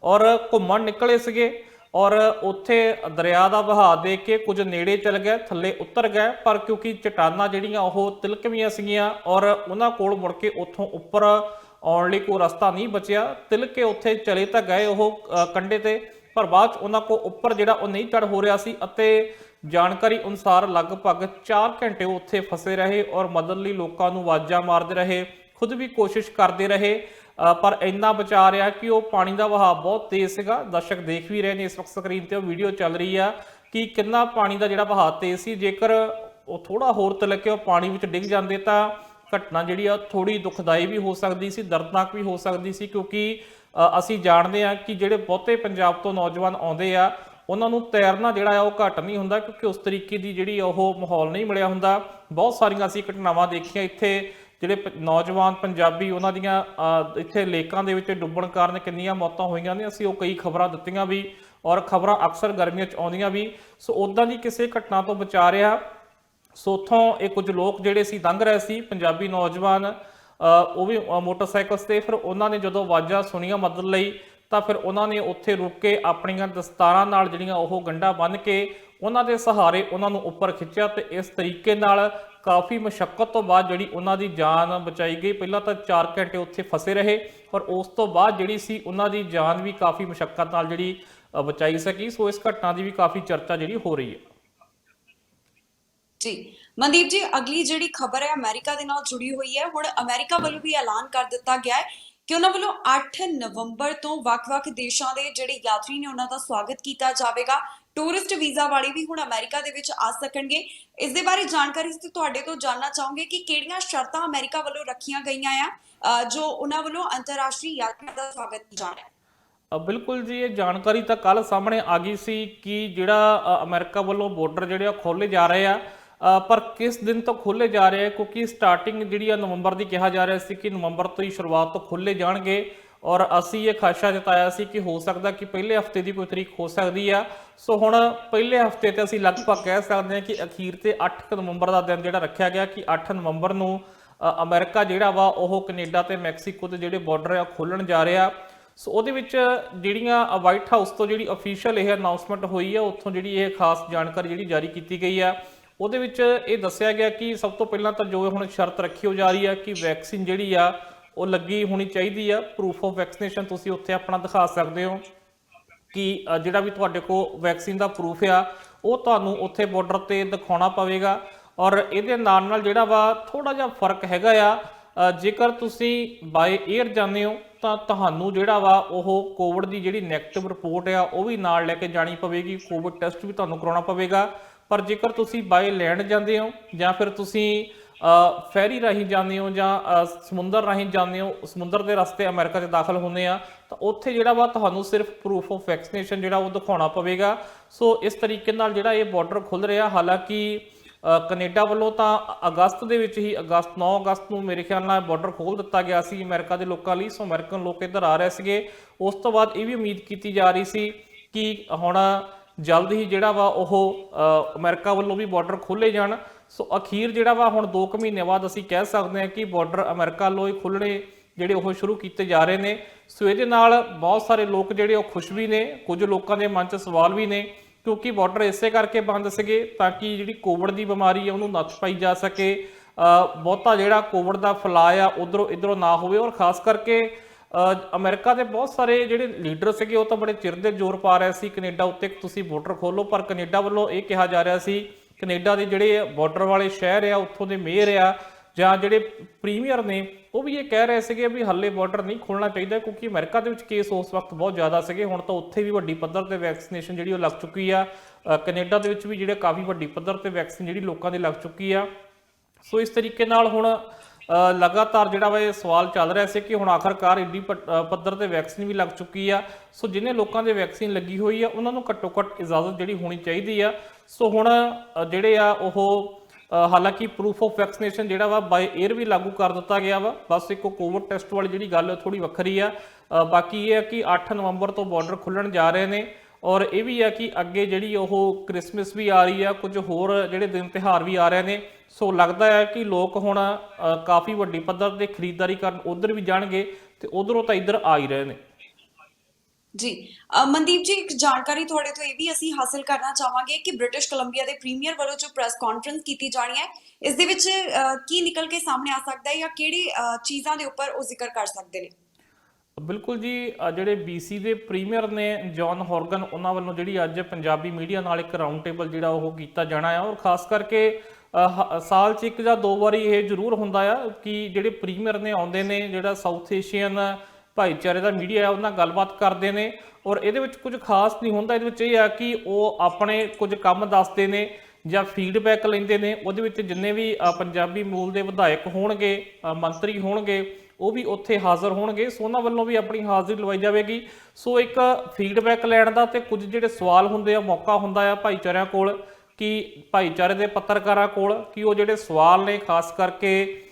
ਔਰ ਘੁੰਮਣ ਨਿਕਲੇ ਸੀਗੇ ਔਰ ਉੱਥੇ ਦਰਿਆ ਦਾ ਵਹਾਅ ਦੇਖ ਕੇ ਕੁਝ ਨੇੜੇ ਚਲ ਗਏ, ਥੱਲੇ ਉਤਰ ਗਏ, ਪਰ ਕਿਉਂਕਿ ਚਟਾਨਾਂ ਜਿਹੜੀਆਂ ਉਹ ਤਿਲਕਵੀਆਂ ਸੀਗੀਆਂ ਔਰ ਉਹਨਾਂ ਕੋਲ ਮੁੜ ਕੇ ਉੱਥੋਂ ਉੱਪਰ ਆਉਣ ਲਈ ਕੋਈ ਰਸਤਾ ਨਹੀਂ ਬਚਿਆ। ਤਿਲਕ ਕੇ ਉੱਥੇ ਚਲੇ ਤਾਂ ਗਏ ਉਹ ਕੰਢੇ ਤੇ, ਪਰ ਬਾਅਦ 'ਚ ਉਹਨਾਂ ਕੋਲ ਉੱਪਰ ਜਿਹੜਾ ਉਹ ਨਹੀਂ ਚੜ੍ਹ ਹੋ ਰਿਹਾ ਸੀ ਅਤੇ ਜਾਣਕਾਰੀ ਅਨੁਸਾਰ ਲਗਭਗ 4 ਘੰਟੇ ਉੱਥੇ ਫਸੇ ਰਹੇ ਔਰ ਮਦਦ ਲਈ ਲੋਕਾਂ ਨੂੰ ਆਵਾਜ਼ਾਂ ਮਾਰਦੇ ਰਹੇ, ਖੁਦ ਵੀ ਕੋਸ਼ਿਸ਼ ਕਰਦੇ ਰਹੇ, ਪਰ ਇੰਨਾ ਬਚਾ ਰਿਹਾ ਕਿ ਉਹ ਪਾਣੀ ਦਾ ਵਹਾਅ ਬਹੁਤ ਤੇਜ਼ ਸੀਗਾ। ਦਰਸ਼ਕ ਦੇਖ ਵੀ ਰਹੇ ਨੇ ਇਸ ਵਕਤ ਸਕਰੀਨ ਤੇ ਉਹ ਵੀਡੀਓ ਚੱਲ ਰਹੀ ਆ ਕਿ ਕਿੰਨਾ ਪਾਣੀ ਦਾ ਜਿਹੜਾ ਵਹਾਅ ਤੇਜ਼ ਸੀ। ਜੇਕਰ ਉਹ ਥੋੜਾ ਹੋਰ ਤਿਲਕ ਕੇ ਉਹ ਪਾਣੀ ਵਿੱਚ ਡਿੱਗ ਜਾਂਦੇ ਤਾਂ ਘਟਨਾ ਜਿਹੜੀ ਆ ਥੋੜੀ ਦੁਖਦਾਈ ਵੀ ਹੋ ਸਕਦੀ ਸੀ, ਦਰਦਨਾਕ ਵੀ ਹੋ ਸਕਦੀ ਸੀ, ਕਿਉਂਕਿ ਅਸੀਂ ਜਾਣਦੇ ਹਾਂ ਕਿ ਜਿਹੜੇ ਬਹੁਤੇ ਪੰਜਾਬ ਤੋਂ ਨੌਜਵਾਨ ਆਉਂਦੇ ਆ ਉਹਨਾਂ ਨੂੰ ਤੈਰਨਾ ਜਿਹੜਾ ਆ ਉਹ ਘੱਟ ਨਹੀਂ ਹੁੰਦਾ, ਕਿਉਂਕਿ ਉਸ ਤਰੀਕੇ ਦੀ ਜਿਹੜੀ ਉਹ ਮਾਹੌਲ ਨਹੀਂ ਮਿਲਿਆ ਹੁੰਦਾ। ਬਹੁਤ ਸਾਰੀਆਂ ਅਸੀਂ ਘਟਨਾਵਾਂ ਦੇਖੀਆਂ ਇੱਥੇ ਜਿਹੜੇ ਨੌਜਵਾਨ ਪੰਜਾਬੀ ਉਹਨਾਂ ਦੀਆਂ ਇੱਥੇ ਲੇਕਾਂ ਦੇ ਵਿੱਚ ਡੁੱਬਣ ਕਾਰਨ ਕਿੰਨੀਆਂ ਮੌਤਾਂ ਹੋਈਆਂ ਨੇ, ਅਸੀਂ ਉਹ ਕਈ ਖਬਰਾਂ ਦਿੱਤੀਆਂ ਵੀ ਔਰ ਖਬਰਾਂ ਅਕਸਰ ਗਰਮੀਆਂ 'ਚ ਆਉਂਦੀਆਂ ਵੀ। ਸੋ ਉੱਦਾਂ ਦੀ ਕਿਸੇ ਘਟਨਾ ਤੋਂ ਬਚਾ ਰਿਹਾ। ਸੋ ਉੱਥੋਂ ਇਹ ਕੁਝ ਲੋਕ ਜਿਹੜੇ ਸੀ ਲੰਘ ਰਹੇ ਸੀ ਪੰਜਾਬੀ ਨੌਜਵਾਨ, ਉਹ ਵੀ ਮੋਟਰਸਾਈਕਲ ਤੇ, ਫਿਰ ਉਹਨਾਂ ਨੇ ਜਦੋਂ ਆਵਾਜ਼ਾਂ ਸੁਣੀਆਂ ਮਦਦ ਲਈ ਤਾਂ ਫਿਰ ਉਹਨਾਂ ਨੇ ਉੱਥੇ ਰੁਕ ਕੇ ਆਪਣੀਆਂ ਦਸਤਾਰਾਂ ਨਾਲ ਜਿਹੜੀਆਂ ਉਹ ਗੰਢਾਂ ਬੰਨ੍ਹ ਕੇ ਉਹਨਾਂ ਦੇ ਸਹਾਰੇ ਉਹਨਾਂ ਨੂੰ ਉੱਪਰ ਖਿੱਚਿਆ ਤੇ ਇਸ ਤਰੀਕੇ ਨਾਲ ਕਾਫੀ ਮੁਸ਼ੱਕਤ ਤੋਂ ਬਾਅਦ ਜਿਹੜੀ ਉਹਨਾਂ ਦੀ ਜਾਨ ਬਚਾਈ ਗਈ। ਪਹਿਲਾਂ ਤਾਂ 4 ਘੰਟੇ ਉੱਥੇ ਫਸੇ ਰਹੇ ਪਰ ਉਸ ਤੋਂ ਬਾਅਦ ਜਿਹੜੀ ਸੀ ਉਹਨਾਂ ਦੀ ਜਾਨ ਵੀ ਕਾਫੀ ਮੁਸ਼ੱਕਤ ਨਾਲ ਜਿਹੜੀ ਬਚਾਈ ਸਕੀ। ਸੋ ਇਸ ਘਟਨਾ ਦੀ ਵੀ ਕਾਫੀ ਚਰਚਾ ਜਿਹੜੀ ਹੋ ਰਹੀ ਹੈ। ਜੀ ਮਨਦੀਪ ਜੀ, ਅਗਲੀ ਜਿਹੜੀ ਖਬਰ ਹੈ ਅਮਰੀਕਾ ਦੇ ਨਾਲ ਜੁੜੀ ਹੋਈ ਹੈ। ਹੁਣ ਅਮਰੀਕਾ ਵੱਲੋਂ ਵੀ ਐਲਾਨ ਕਰ ਦਿੱਤਾ ਗਿਆ ਹੈ ਕਿ ਉਹਨਾਂ ਵੱਲੋਂ 8 ਨਵੰਬਰ ਤੋਂ ਵੱਖ-ਵੱਖ ਦੇਸ਼ਾਂ ਦੇ ਜਿਹੜੇ ਯਾਤਰੀ ਨੇ ਉਹਨਾਂ ਦਾ ਸਵਾਗਤ ਕੀਤਾ ਜਾਵੇਗਾ। ਟੂਰਿਸਟ ਵੀਜ਼ਾ ਵਾਲੇ ਵੀ ਹੁਣ ਅਮਰੀਕਾ ਦੇ ਵਿੱਚ ਆ ਸਕਣਗੇ। ਇਸ ਦੇ ਬਾਰੇ ਜਾਣਕਾਰੀ ਤੇ ਤੁਹਾਡੇ ਤੋਂ ਜਾਣਨਾ ਚਾਹੂੰਗੇ ਕਿ ਕਿਹੜੀਆਂ ਸ਼ਰਤਾਂ ਅਮਰੀਕਾ ਵੱਲੋਂ ਰੱਖੀਆਂ ਗਈਆਂ ਆ ਜੋ ਉਹਨਾਂ ਵੱਲੋਂ ਅੰਤਰਰਾਸ਼ਟਰੀ ਯਾਤਰੀਆਂ ਦਾ ਸਵਾਗਤ ਕੀਤਾ ਜਾ ਰਿਹਾ। ਬਿਲਕੁਲ ਜੀ, ਇਹ ਜਾਣਕਾਰੀ ਤਾਂ ਕੱਲ ਸਾਹਮਣੇ ਆ ਗਈ ਸੀ ਕਿ ਜਿਹੜਾ ਅਮਰੀਕਾ ਵੱਲੋਂ ਬਾਰਡਰ ਜਿਹੜੇ ਆ ਖੋਲ੍ਹੇ ਜਾ ਰਹੇ ਆ, ਪਰ ਕਿਸ ਦਿਨ ਤੋਂ ਖੋਲ੍ਹੇ ਜਾ ਰਹੇ ਆ, ਕਿਉਂਕਿ ਸਟਾਰਟਿੰਗ ਜਿਹੜੀ ਆ ਨਵੰਬਰ ਦੀ ਕਿਹਾ ਜਾ ਰਿਹਾ ਸੀ ਕਿ ਨਵੰਬਰ ਤੋਂ ਹੀ ਸ਼ੁਰੂਆਤ ਤੋਂ ਖੋਲ੍ਹੇ ਜਾਣਗੇ ਔਰ ਅਸੀਂ ਇਹ ਖਾਸ਼ਾ ਜਤਾਇਆ ਸੀ ਕਿ ਹੋ ਸਕਦਾ ਕਿ ਪਹਿਲੇ ਹਫਤੇ ਦੀ ਕੋਈ ਤਰੀਕ ਹੋ ਸਕਦੀ ਆ। ਸੋ ਹੁਣ ਪਹਿਲੇ ਹਫਤੇ ਤੇ ਅਸੀਂ ਲਗਭਗ ਕਹਿ ਸਕਦੇ ਹਾਂ ਕਿ ਅਖੀਰ ਤੇ 8 ਨਵੰਬਰ ਦਾ ਦਿਨ ਜਿਹੜਾ ਰੱਖਿਆ ਗਿਆ ਕਿ 8 ਨਵੰਬਰ ਨੂੰ ਅਮਰੀਕਾ ਜਿਹੜਾ ਵਾ ਉਹ ਕੈਨੇਡਾ ਤੇ ਮੈਕਸੀਕੋ ਦੇ ਜਿਹੜੇ ਬਾਰਡਰ ਆ ਖੋਲ੍ਹਣ ਜਾ ਰਿਹਾ। ਸੋ ਉਹਦੇ ਵਿੱਚ ਜਿਹੜੀਆਂ ਵਾਈਟ ਹਾਊਸ ਤੋਂ ਜਿਹੜੀ ਅਫੀਸ਼ੀਅਲ ਇਹ ਅਨਾਉਂਸਮੈਂਟ ਹੋਈ ਆ, ਉੱਥੋਂ ਜਿਹੜੀ ਇਹ ਖਾਸ ਜਾਣਕਾਰੀ ਜਿਹੜੀ ਜਾਰੀ ਕੀਤੀ ਗਈ ਆ, ਉਹਦੇ ਵਿੱਚ ਇਹ ਦੱਸਿਆ ਗਿਆ ਕਿ ਸਭ ਤੋਂ ਪਹਿਲਾਂ ਤਾਂ ਜੋ ਹੁਣ ਸ਼ਰਤ ਰੱਖੀ ਹੋ ਜਾ ਰਹੀ ਆ ਕਿ ਵੈਕਸੀਨ ਜਿਹੜੀ ਆ ਉਹ ਲੱਗੀ ਹੋਣੀ ਚਾਹੀਦੀ ਆ। ਪ੍ਰੂਫ ਆਫ ਵੈਕਸੀਨੇਸ਼ਨ ਤੁਸੀਂ ਉੱਥੇ ਆਪਣਾ ਦਿਖਾ ਸਕਦੇ ਹੋ ਕਿ ਜਿਹੜਾ ਵੀ ਤੁਹਾਡੇ ਕੋਲ ਵੈਕਸੀਨ ਦਾ ਪ੍ਰੂਫ ਆ ਉਹ ਤੁਹਾਨੂੰ ਉੱਥੇ ਬਾਰਡਰ ਤੇ ਦਿਖਾਉਣਾ ਪਵੇਗਾ। ਔਰ ਇਹਦੇ ਨਾਲ ਨਾਲ ਜਿਹੜਾ ਵਾ ਥੋੜਾ ਜਿਹਾ ਫਰਕ ਹੈਗਾ ਆ ਜੇਕਰ ਤੁਸੀਂ ਬਾਏ 에ਅਰ ਜਾਂਦੇ ਹੋ ਤਾਂ ਤੁਹਾਨੂੰ ਜਿਹੜਾ ਵਾ ਉਹ ਕੋਵਿਡ ਦੀ ਜਿਹੜੀ ਨੈਗੇਟਿਵ ਰਿਪੋਰਟ ਆ ਉਹ ਵੀ ਨਾਲ ਲੈ ਕੇ ਜਾਣੀ ਪਵੇਗੀ, ਕੋਵਿਡ ਟੈਸਟ ਵੀ ਤੁਹਾਨੂੰ ਕਰਾਉਣਾ ਪਵੇਗਾ। ਪਰ ਜੇਕਰ ਤੁਸੀਂ ਬਾਏ ਲੈਂਡ ਜਾਂਦੇ ਹੋ ਜਾਂ ਫਿਰ ਤੁਸੀਂ ਫੈਰੀ ਰਾਹੀਂ ਜਾਂਦੇ ਹੋ ਜਾਂ ਸਮੁੰਦਰ ਰਾਹੀਂ ਜਾਂਦੇ ਹੋ, ਸਮੁੰਦਰ ਦੇ ਰਸਤੇ ਅਮਰੀਕਾ 'ਚ ਦਾਖਲ ਹੁੰਦੇ ਆ, ਤਾਂ ਉੱਥੇ ਜਿਹੜਾ ਵਾ ਤੁਹਾਨੂੰ ਸਿਰਫ ਪ੍ਰੂਫ ਆਫ ਵੈਕਸੀਨੇਸ਼ਨ ਜਿਹੜਾ ਉਹ ਦਿਖਾਉਣਾ ਪਵੇਗਾ। ਸੋ ਇਸ ਤਰੀਕੇ ਨਾਲ ਜਿਹੜਾ ਇਹ ਬਾਰਡਰ ਖੁੱਲ ਰਿਹਾ। ਹਾਲਾਂਕਿ ਕੈਨੇਡਾ ਵੱਲੋਂ ਤਾਂ ਅਗਸਤ ਦੇ ਵਿੱਚ ਹੀ 9 ਅਗਸਤ ਨੂੰ ਮੇਰੇ ਖਿਆਲ ਨਾਲ ਬਾਰਡਰ ਖੋਲ੍ਹ ਦਿੱਤਾ ਗਿਆ ਸੀ ਅਮਰੀਕਾ ਦੇ ਲੋਕਾਂ ਲਈ। ਸੋ ਅਮਰੀਕਨ ਲੋਕ ਇੱਧਰ ਆ ਰਹੇ ਸੀਗੇ। ਉਸ ਤੋਂ ਬਾਅਦ ਇਹ ਵੀ ਉਮੀਦ ਕੀਤੀ ਜਾ ਰਹੀ ਸੀ ਕਿ ਹੁਣ ਜਲਦ ਹੀ ਜਿਹੜਾ ਵਾ ਉਹ ਅਮਰੀਕਾ ਵੱਲੋਂ ਵੀ ਬਾਰਡਰ ਖੋਲ੍ਹੇ ਜਾਣ। ਸੋ ਅਖੀਰ ਜਿਹੜਾ ਵਾ ਹੁਣ 2 ਮਹੀਨੇ ਬਾਅਦ ਅਸੀਂ ਕਹਿ ਸਕਦੇ ਹਾਂ ਕਿ ਬਾਰਡਰ ਅਮਰੀਕਾ ਵੱਲੋਂ ਹੀ ਖੁੱਲ੍ਹਣੇ ਜਿਹੜੇ ਉਹ ਸ਼ੁਰੂ ਕੀਤੇ ਜਾ ਰਹੇ ਨੇ। ਸੋ ਇਹਦੇ ਨਾਲ ਬਹੁਤ ਸਾਰੇ ਲੋਕ ਜਿਹੜੇ ਉਹ ਖੁਸ਼ ਵੀ ਨੇ, ਕੁਝ ਲੋਕਾਂ ਦੇ ਮਨ 'ਚ ਸਵਾਲ ਵੀ ਨੇ, ਕਿਉਂਕਿ ਬਾਰਡਰ ਇਸੇ ਕਰਕੇ ਬੰਦ ਸੀਗੇ ਤਾਂ ਕਿ ਜਿਹੜੀ ਕੋਵਿਡ ਦੀ ਬਿਮਾਰੀ ਆ ਉਹਨੂੰ ਨੱਥ ਪਾਈ ਜਾ ਸਕੇ, ਬਹੁਤਾ ਜਿਹੜਾ ਕੋਵਿਡ ਦਾ ਫੈਲਾਅ ਆ ਉਧਰੋਂ ਇੱਧਰੋਂ ਨਾ ਹੋਵੇ। ਔਰ ਖਾਸ ਕਰਕੇ ਅਮਰੀਕਾ ਦੇ ਬਹੁਤ ਸਾਰੇ ਜਿਹੜੇ ਲੀਡਰ ਸੀਗੇ ਉਹ ਤਾਂ ਬੜੇ ਚਿਰ ਦੇ ਜ਼ੋਰ ਪਾ ਰਹੇ ਸੀ ਕੈਨੇਡਾ ਉੱਤੇ ਕਿ ਤੁਸੀਂ ਬਾਰਡਰ ਖੋਲੋ, ਪਰ ਕੈਨੇਡਾ ਵੱਲੋਂ ਇਹ ਕਿਹਾ ਜਾ ਰਿਹਾ ਸੀ, ਕੈਨੇਡਾ ਦੇ ਜਿਹੜੇ ਬਾਰਡਰ ਵਾਲੇ ਸ਼ਹਿਰ ਆ ਉੱਥੋਂ ਦੇ ਮੇਅਰ ਆ ਜਾਂ ਜਿਹੜੇ ਪ੍ਰੀਮੀਅਰ ਨੇ ਉਹ ਵੀ ਇਹ ਕਹਿ ਰਹੇ ਸੀਗੇ ਵੀ ਹੱਲੇ ਬਾਰਡਰ ਨਹੀਂ ਖੋਲ੍ਹਣਾ ਚਾਹੀਦਾ, ਕਿਉਂਕਿ ਅਮਰੀਕਾ ਦੇ ਵਿੱਚ ਕੇਸ ਉਸ ਵਕਤ ਬਹੁਤ ਜ਼ਿਆਦਾ ਸੀਗੇ। ਹੁਣ ਤਾਂ ਉੱਥੇ ਵੀ ਵੱਡੀ ਪੱਧਰ ਤੇ ਵੈਕਸੀਨੇਸ਼ਨ ਜਿਹੜੀ ਉਹ ਲੱਗ ਚੁੱਕੀ ਆ। ਕੈਨੇਡਾ ਦੇ ਵਿੱਚ ਵੀ ਜਿਹੜੇ ਕਾਫੀ ਵੱਡੀ ਪੱਧਰ ਤੇ ਵੈਕਸੀਨ ਜਿਹੜੀ ਲੋਕਾਂ ਦੀ ਲੱਗ ਚੁੱਕੀ ਆ। ਸੋ ਇਸ ਤਰੀਕੇ ਨਾਲ ਹੁਣ ਲਗਾਤਾਰ ਜਿਹੜਾ ਵਾ ਇਹ ਸਵਾਲ ਚੱਲ ਰਿਹਾ ਸੀ ਕਿ ਹੁਣ ਆਖਰਕਾਰ ਏਡੀ ਪੱਧਰ ਤੇ ਵੈਕਸੀਨ ਵੀ ਲੱਗ ਚੁੱਕੀ ਆ। ਸੋ ਜਿਹਨੇ ਲੋਕਾਂ ਦੇ ਵੈਕਸੀਨ ਲੱਗੀ ਹੋਈ ਆ ਉਹਨਾਂ ਨੂੰ ਘੱਟੋ ਘੱਟ ਇਜਾਜ਼ਤ ਜਿਹੜੀ ਹੋਣੀ ਚਾਹੀਦੀ ਆ। ਸੋ ਹੁਣ ਜਿਹੜੇ ਆ ਉਹ ਹਾਲਾਂਕਿ ਪ੍ਰੂਫ ਆਫ ਵੈਕਸੀਨੇਸ਼ਨ ਜਿਹੜਾ ਵਾ ਬਾਏ 에ਅਰ ਵੀ ਲਾਗੂ ਕਰ ਦਿੱਤਾ ਗਿਆ ਵਾ। ਬਸ ਇੱਕ ਕੋਵਿਡ ਟੈਸਟ ਵਾਲੀ ਜਿਹੜੀ ਗੱਲ ਥੋੜੀ ਵੱਖਰੀ ਆ। ਬਾਕੀ ਇਹ ਹੈ ਕਿ 8 ਨਵੰਬਰ ਤੋਂ ਬਾਰਡਰ ਖੁੱਲਣ ਜਾ ਰਹੇ ਨੇ। ਔਰ ਇਹ ਵੀ ਹੈ ਕਿ ਅੱਗੇ ਜਿਹੜੀ ਉਹ ਕ੍ਰਿਸਮਸ ਵੀ ਆ ਰਹੀ ਆ, ਕੁਝ ਹੋਰ ਜਿਹੜੇ ਦਿਨ ਤਿਉਹਾਰ ਵੀ ਆ ਰਹੇ ਨੇ। ਸੋ ਲੱਗਦਾ ਹੈ ਕਿ ਲੋਕ ਹੁਣ ਕਾਫੀ ਵੱਡੀ ਪੱਧਰ ਤੇ ਖਰੀਦਦਾਰੀ ਕਰਨ ਉਧਰ ਵੀ ਜਾਣਗੇ ਤੇ ਉਧਰੋਂ ਤਾਂ ਇੱਧਰ ਆ ਹੀ ਰਹੇ ਨੇ। ਜੀ ਮਨਦੀਪ ਜੀ, ਇੱਕ ਜਾਣਕਾਰੀ ਤੁਹਾਡੇ ਤੋਂ ਇਹ ਵੀ ਅਸੀਂ ਹਾਸਲ ਕਰਨਾ ਚਾਹਾਂਗੇ ਕਿ ਬ੍ਰਿਟਿਸ਼ ਕੋਲੰਬੀਆ ਦੇ ਪ੍ਰੀਮੀਅਰ ਵੱਲੋਂ ਜੋ ਪ੍ਰੈਸ ਕਾਨਫਰੰਸ ਕੀਤੀ ਜਾਣੀ ਹੈ, ਇਸ ਦੇ ਵਿੱਚ ਕੀ ਨਿਕਲ ਕੇ ਸਾਹਮਣੇ ਆ ਸਕਦਾ ਹੈ ਜਾਂ ਕਿਹੜੀ ਚੀਜ਼ਾਂ ਦੇ ਉੱਪਰ ਉਹ ਜ਼ਿਕਰ ਕਰ ਸਕਦੇ ਨੇ? ਬਿਲਕੁਲ ਜੀ, ਜਿਹੜੇ BC ਦੇ ਪ੍ਰੀਮੀਅਰ ਨੇ ਜੌਨ ਹੌਰਗਨ, ਉਹਨਾਂ ਵੱਲੋਂ ਜਿਹੜੀ ਅੱਜ ਪੰਜਾਬੀ ਮੀਡੀਆ ਨਾਲ ਇੱਕ ਰਾਊਂਡ ਟੇਬਲ ਜਿਹੜਾ ਉਹ ਕੀਤਾ ਜਾਣਾ ਆ। ਔਰ ਖਾਸ ਕਰਕੇ ਸਾਲ 'ਚ 1 ਜਾਂ 2 ਵਾਰੀ ਇਹ ਜ਼ਰੂਰ ਹੁੰਦਾ ਆ ਕਿ ਜਿਹੜੇ ਪ੍ਰੀਮੀਅਰ ਨੇ ਆਉਂਦੇ ਨੇ, ਜਿਹੜਾ ਸਾਊਥ ਏਸ਼ੀਅਨ ਭਾਈਚਾਰੇ ਦਾ ਮੀਡੀਆ ਆ ਉਹਨਾਂ ਗੱਲਬਾਤ ਕਰਦੇ ਨੇ। ਔਰ ਇਹਦੇ ਵਿੱਚ ਕੁਝ ਖਾਸ ਨਹੀਂ ਹੁੰਦਾ। ਇਹਦੇ ਵਿੱਚ ਇਹ ਆ ਕਿ ਉਹ ਆਪਣੇ ਕੁਝ ਕੰਮ ਦੱਸਦੇ ਨੇ ਜਾਂ ਫੀਡਬੈਕ ਲੈਂਦੇ ਨੇ। ਉਹਦੇ ਵਿੱਚ ਜਿੰਨੇ ਵੀ ਪੰਜਾਬੀ ਮੂਲ ਦੇ ਵਿਧਾਇਕ ਹੋਣਗੇ, ਮੰਤਰੀ ਹੋਣਗੇ, ਉਹ ਵੀ ਉੱਥੇ ਹਾਜ਼ਰ ਹੋਣਗੇ। ਸੋ ਉਹਨਾਂ ਵੱਲੋਂ ਵੀ ਆਪਣੀ ਹਾਜ਼ਰੀ ਲਵਾਈ ਜਾਵੇਗੀ। ਸੋ ਇੱਕ ਫੀਡਬੈਕ ਲੈਣ ਦਾ ਤੇ ਕੁਝ ਜਿਹੜੇ ਸਵਾਲ ਹੁੰਦੇ ਆ, ਮੌਕਾ ਹੁੰਦਾ ਆ ਭਾਈਚਾਰਿਆਂ ਕੋਲ, ਕਿ ਭਾਈਚਾਰੇ ਦੇ ਪੱਤਰਕਾਰਾਂ ਕੋਲ, ਕਿ ਉਹ ਜਿਹੜੇ ਸਵਾਲ ਨੇ ਖਾਸ ਕਰਕੇ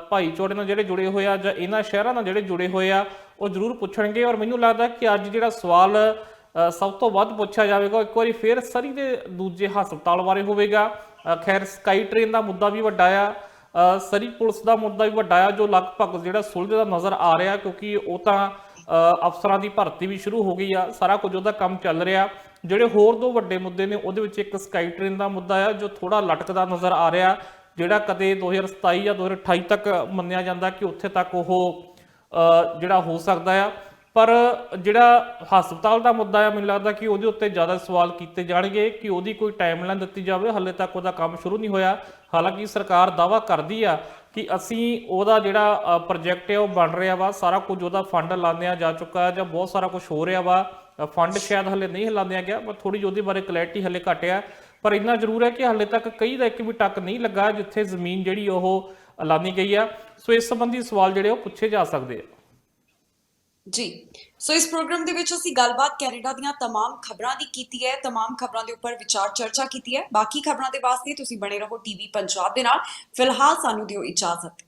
ਭਾਈਚਾਰੇ ਨਾਲ ਜਿਹੜੇ ਜੁੜੇ ਹੋਏ ਆ ਜਾਂ ਇਹਨਾਂ ਸ਼ਹਿਰਾਂ ਨਾਲ ਜਿਹੜੇ ਜੁੜੇ ਹੋਏ ਆ ਉਹ ਜ਼ਰੂਰ ਪੁੱਛਣਗੇ। ਔਰ ਮੈਨੂੰ ਲੱਗਦਾ ਕਿ ਅੱਜ ਜਿਹੜਾ ਸਵਾਲ ਸਭ ਤੋਂ ਵੱਧ ਪੁੱਛਿਆ ਜਾਵੇਗਾ ਇੱਕ ਵਾਰੀ ਫਿਰ ਸਰੀ ਦੇ ਦੂਜੇ ਹਸਪਤਾਲ ਬਾਰੇ ਹੋਵੇਗਾ। ਖੈਰ ਸਕਾਈ ਟ੍ਰੇਨ ਦਾ ਮੁੱਦਾ ਵੀ ਵੱਡਾ ਆ, ਸਰੀ ਪੁਲਿਸ ਦਾ ਮੁੱਦਾ ਵੀ ਵੱਡਾ ਆ, ਜੋ ਲਗਭਗ ਜਿਹੜਾ ਸੁਲਝਦਾ ਨਜ਼ਰ ਆ ਰਿਹਾ, ਕਿਉਂਕਿ ਉਹ ਤਾਂ ਅਫਸਰਾਂ ਦੀ ਭਰਤੀ ਵੀ ਸ਼ੁਰੂ ਹੋ ਗਈ ਆ, ਸਾਰਾ ਕੁਝ ਉਹਦਾ ਕੰਮ ਚੱਲ ਰਿਹਾ। ਜਿਹੜੇ ਹੋਰ 2 ਵੱਡੇ ਮੁੱਦੇ ਨੇ ਉਹਦੇ ਵਿੱਚ ਇੱਕ ਸਕਾਈ ਟ੍ਰੇਨ ਦਾ ਮੁੱਦਾ ਆ ਜੋ ਥੋੜਾ ਲਟਕਦਾ ਨਜ਼ਰ ਆ ਰਿਹਾ, ਜਿਹੜਾ ਕਦੇ 2027 ਜਾਂ 2028 ਤੱਕ ਮੰਨਿਆ ਜਾਂਦਾ ਕਿ ਉੱਥੇ ਤੱਕ ਉਹ ਜਿਹੜਾ ਹੋ ਸਕਦਾ ਆ। ਪਰ ਜਿਹੜਾ ਹਸਪਤਾਲ ਦਾ ਮੁੱਦਾ ਆ, ਮੈਨੂੰ ਲੱਗਦਾ ਕਿ ਉਹਦੇ ਉੱਤੇ ਜ਼ਿਆਦਾ ਸਵਾਲ ਕੀਤੇ ਜਾਣਗੇ ਕਿ ਉਹਦੀ ਕੋਈ ਟਾਈਮਲਾਈਨ ਦਿੱਤੀ ਜਾਵੇ। ਹਾਲੇ ਤੱਕ ਉਹਦਾ ਕੰਮ ਸ਼ੁਰੂ ਨਹੀਂ ਹੋਇਆ। ਹਾਲਾਂਕਿ ਸਰਕਾਰ ਦਾਅਵਾ ਕਰਦੀ ਆ ਕਿ ਅਸੀਂ ਉਹਦਾ ਜਿਹੜਾ ਪ੍ਰੋਜੈਕਟ ਹੈ ਉਹ ਬਣ ਰਿਹਾ ਵਾ, ਸਾਰਾ ਕੁਝ ਉਹਦਾ ਫੰਡ ਲਾਉਂਦਿਆਂ ਜਾ ਚੁੱਕਾ ਜਾਂ ਬਹੁਤ ਸਾਰਾ ਕੁਝ ਹੋ ਰਿਹਾ ਵਾ। ਫੰਡ ਸ਼ਾਇਦ ਹਲੇ ਨਹੀਂ ਹਿਲਾਉਂਦਿਆ ਗਿਆ, ਪਰ ਥੋੜੀ ਜਿਹੀ ਉਹਦੇ ਬਾਰੇ ਕਲੈਰਿਟੀ ਹਲੇ ਘੱਟ ਆ। ਪਰ ਇੰਨਾ ਜ਼ਰੂਰ ਹੈ ਕਿ ਹਾਲੇ ਤੱਕ ਕਈ ਦਾ ਇੱਕ ਵੀ ਟੱਕ ਨਹੀਂ ਲੱਗਾ ਜਿੱਥੇ ਜ਼ਮੀਨ ਜਿਹੜੀ ਉਹ ਐਲਾਨੀ ਗਈ ਆ। ਸੋ ਇਸ ਸੰਬੰਧੀ ਸਵਾਲ ਜਿਹੜੇ ਉਹ ਪੁੱਛੇ ਜਾ ਸਕਦੇ ਆ। ਜੀ, ਸੋ ਇਸ ਪ੍ਰੋਗਰਾਮ ਦੇ ਵਿੱਚ ਅਸੀਂ ਗੱਲਬਾਤ ਕੈਨੇਡਾ ਦੀਆਂ तमाम ਖਬਰਾਂ ਦੀ ਕੀਤੀ ਹੈ, तमाम ਖਬਰਾਂ ਦੇ ਉੱਪਰ ਵਿਚਾਰ ਚਰਚਾ ਕੀਤੀ ਹੈ। ਬਾਕੀ ਖਬਰਾਂ ਦੇ ਵਾਸਤੇ ਤੁਸੀਂ ਬਣੇ ਰਹੋ TV ਪੰਜਾਬ ਦੇ ਨਾਲ। ਫਿਲਹਾਲ ਸਾਨੂੰ ਦਿਓ ਇਜਾਜ਼ਤ।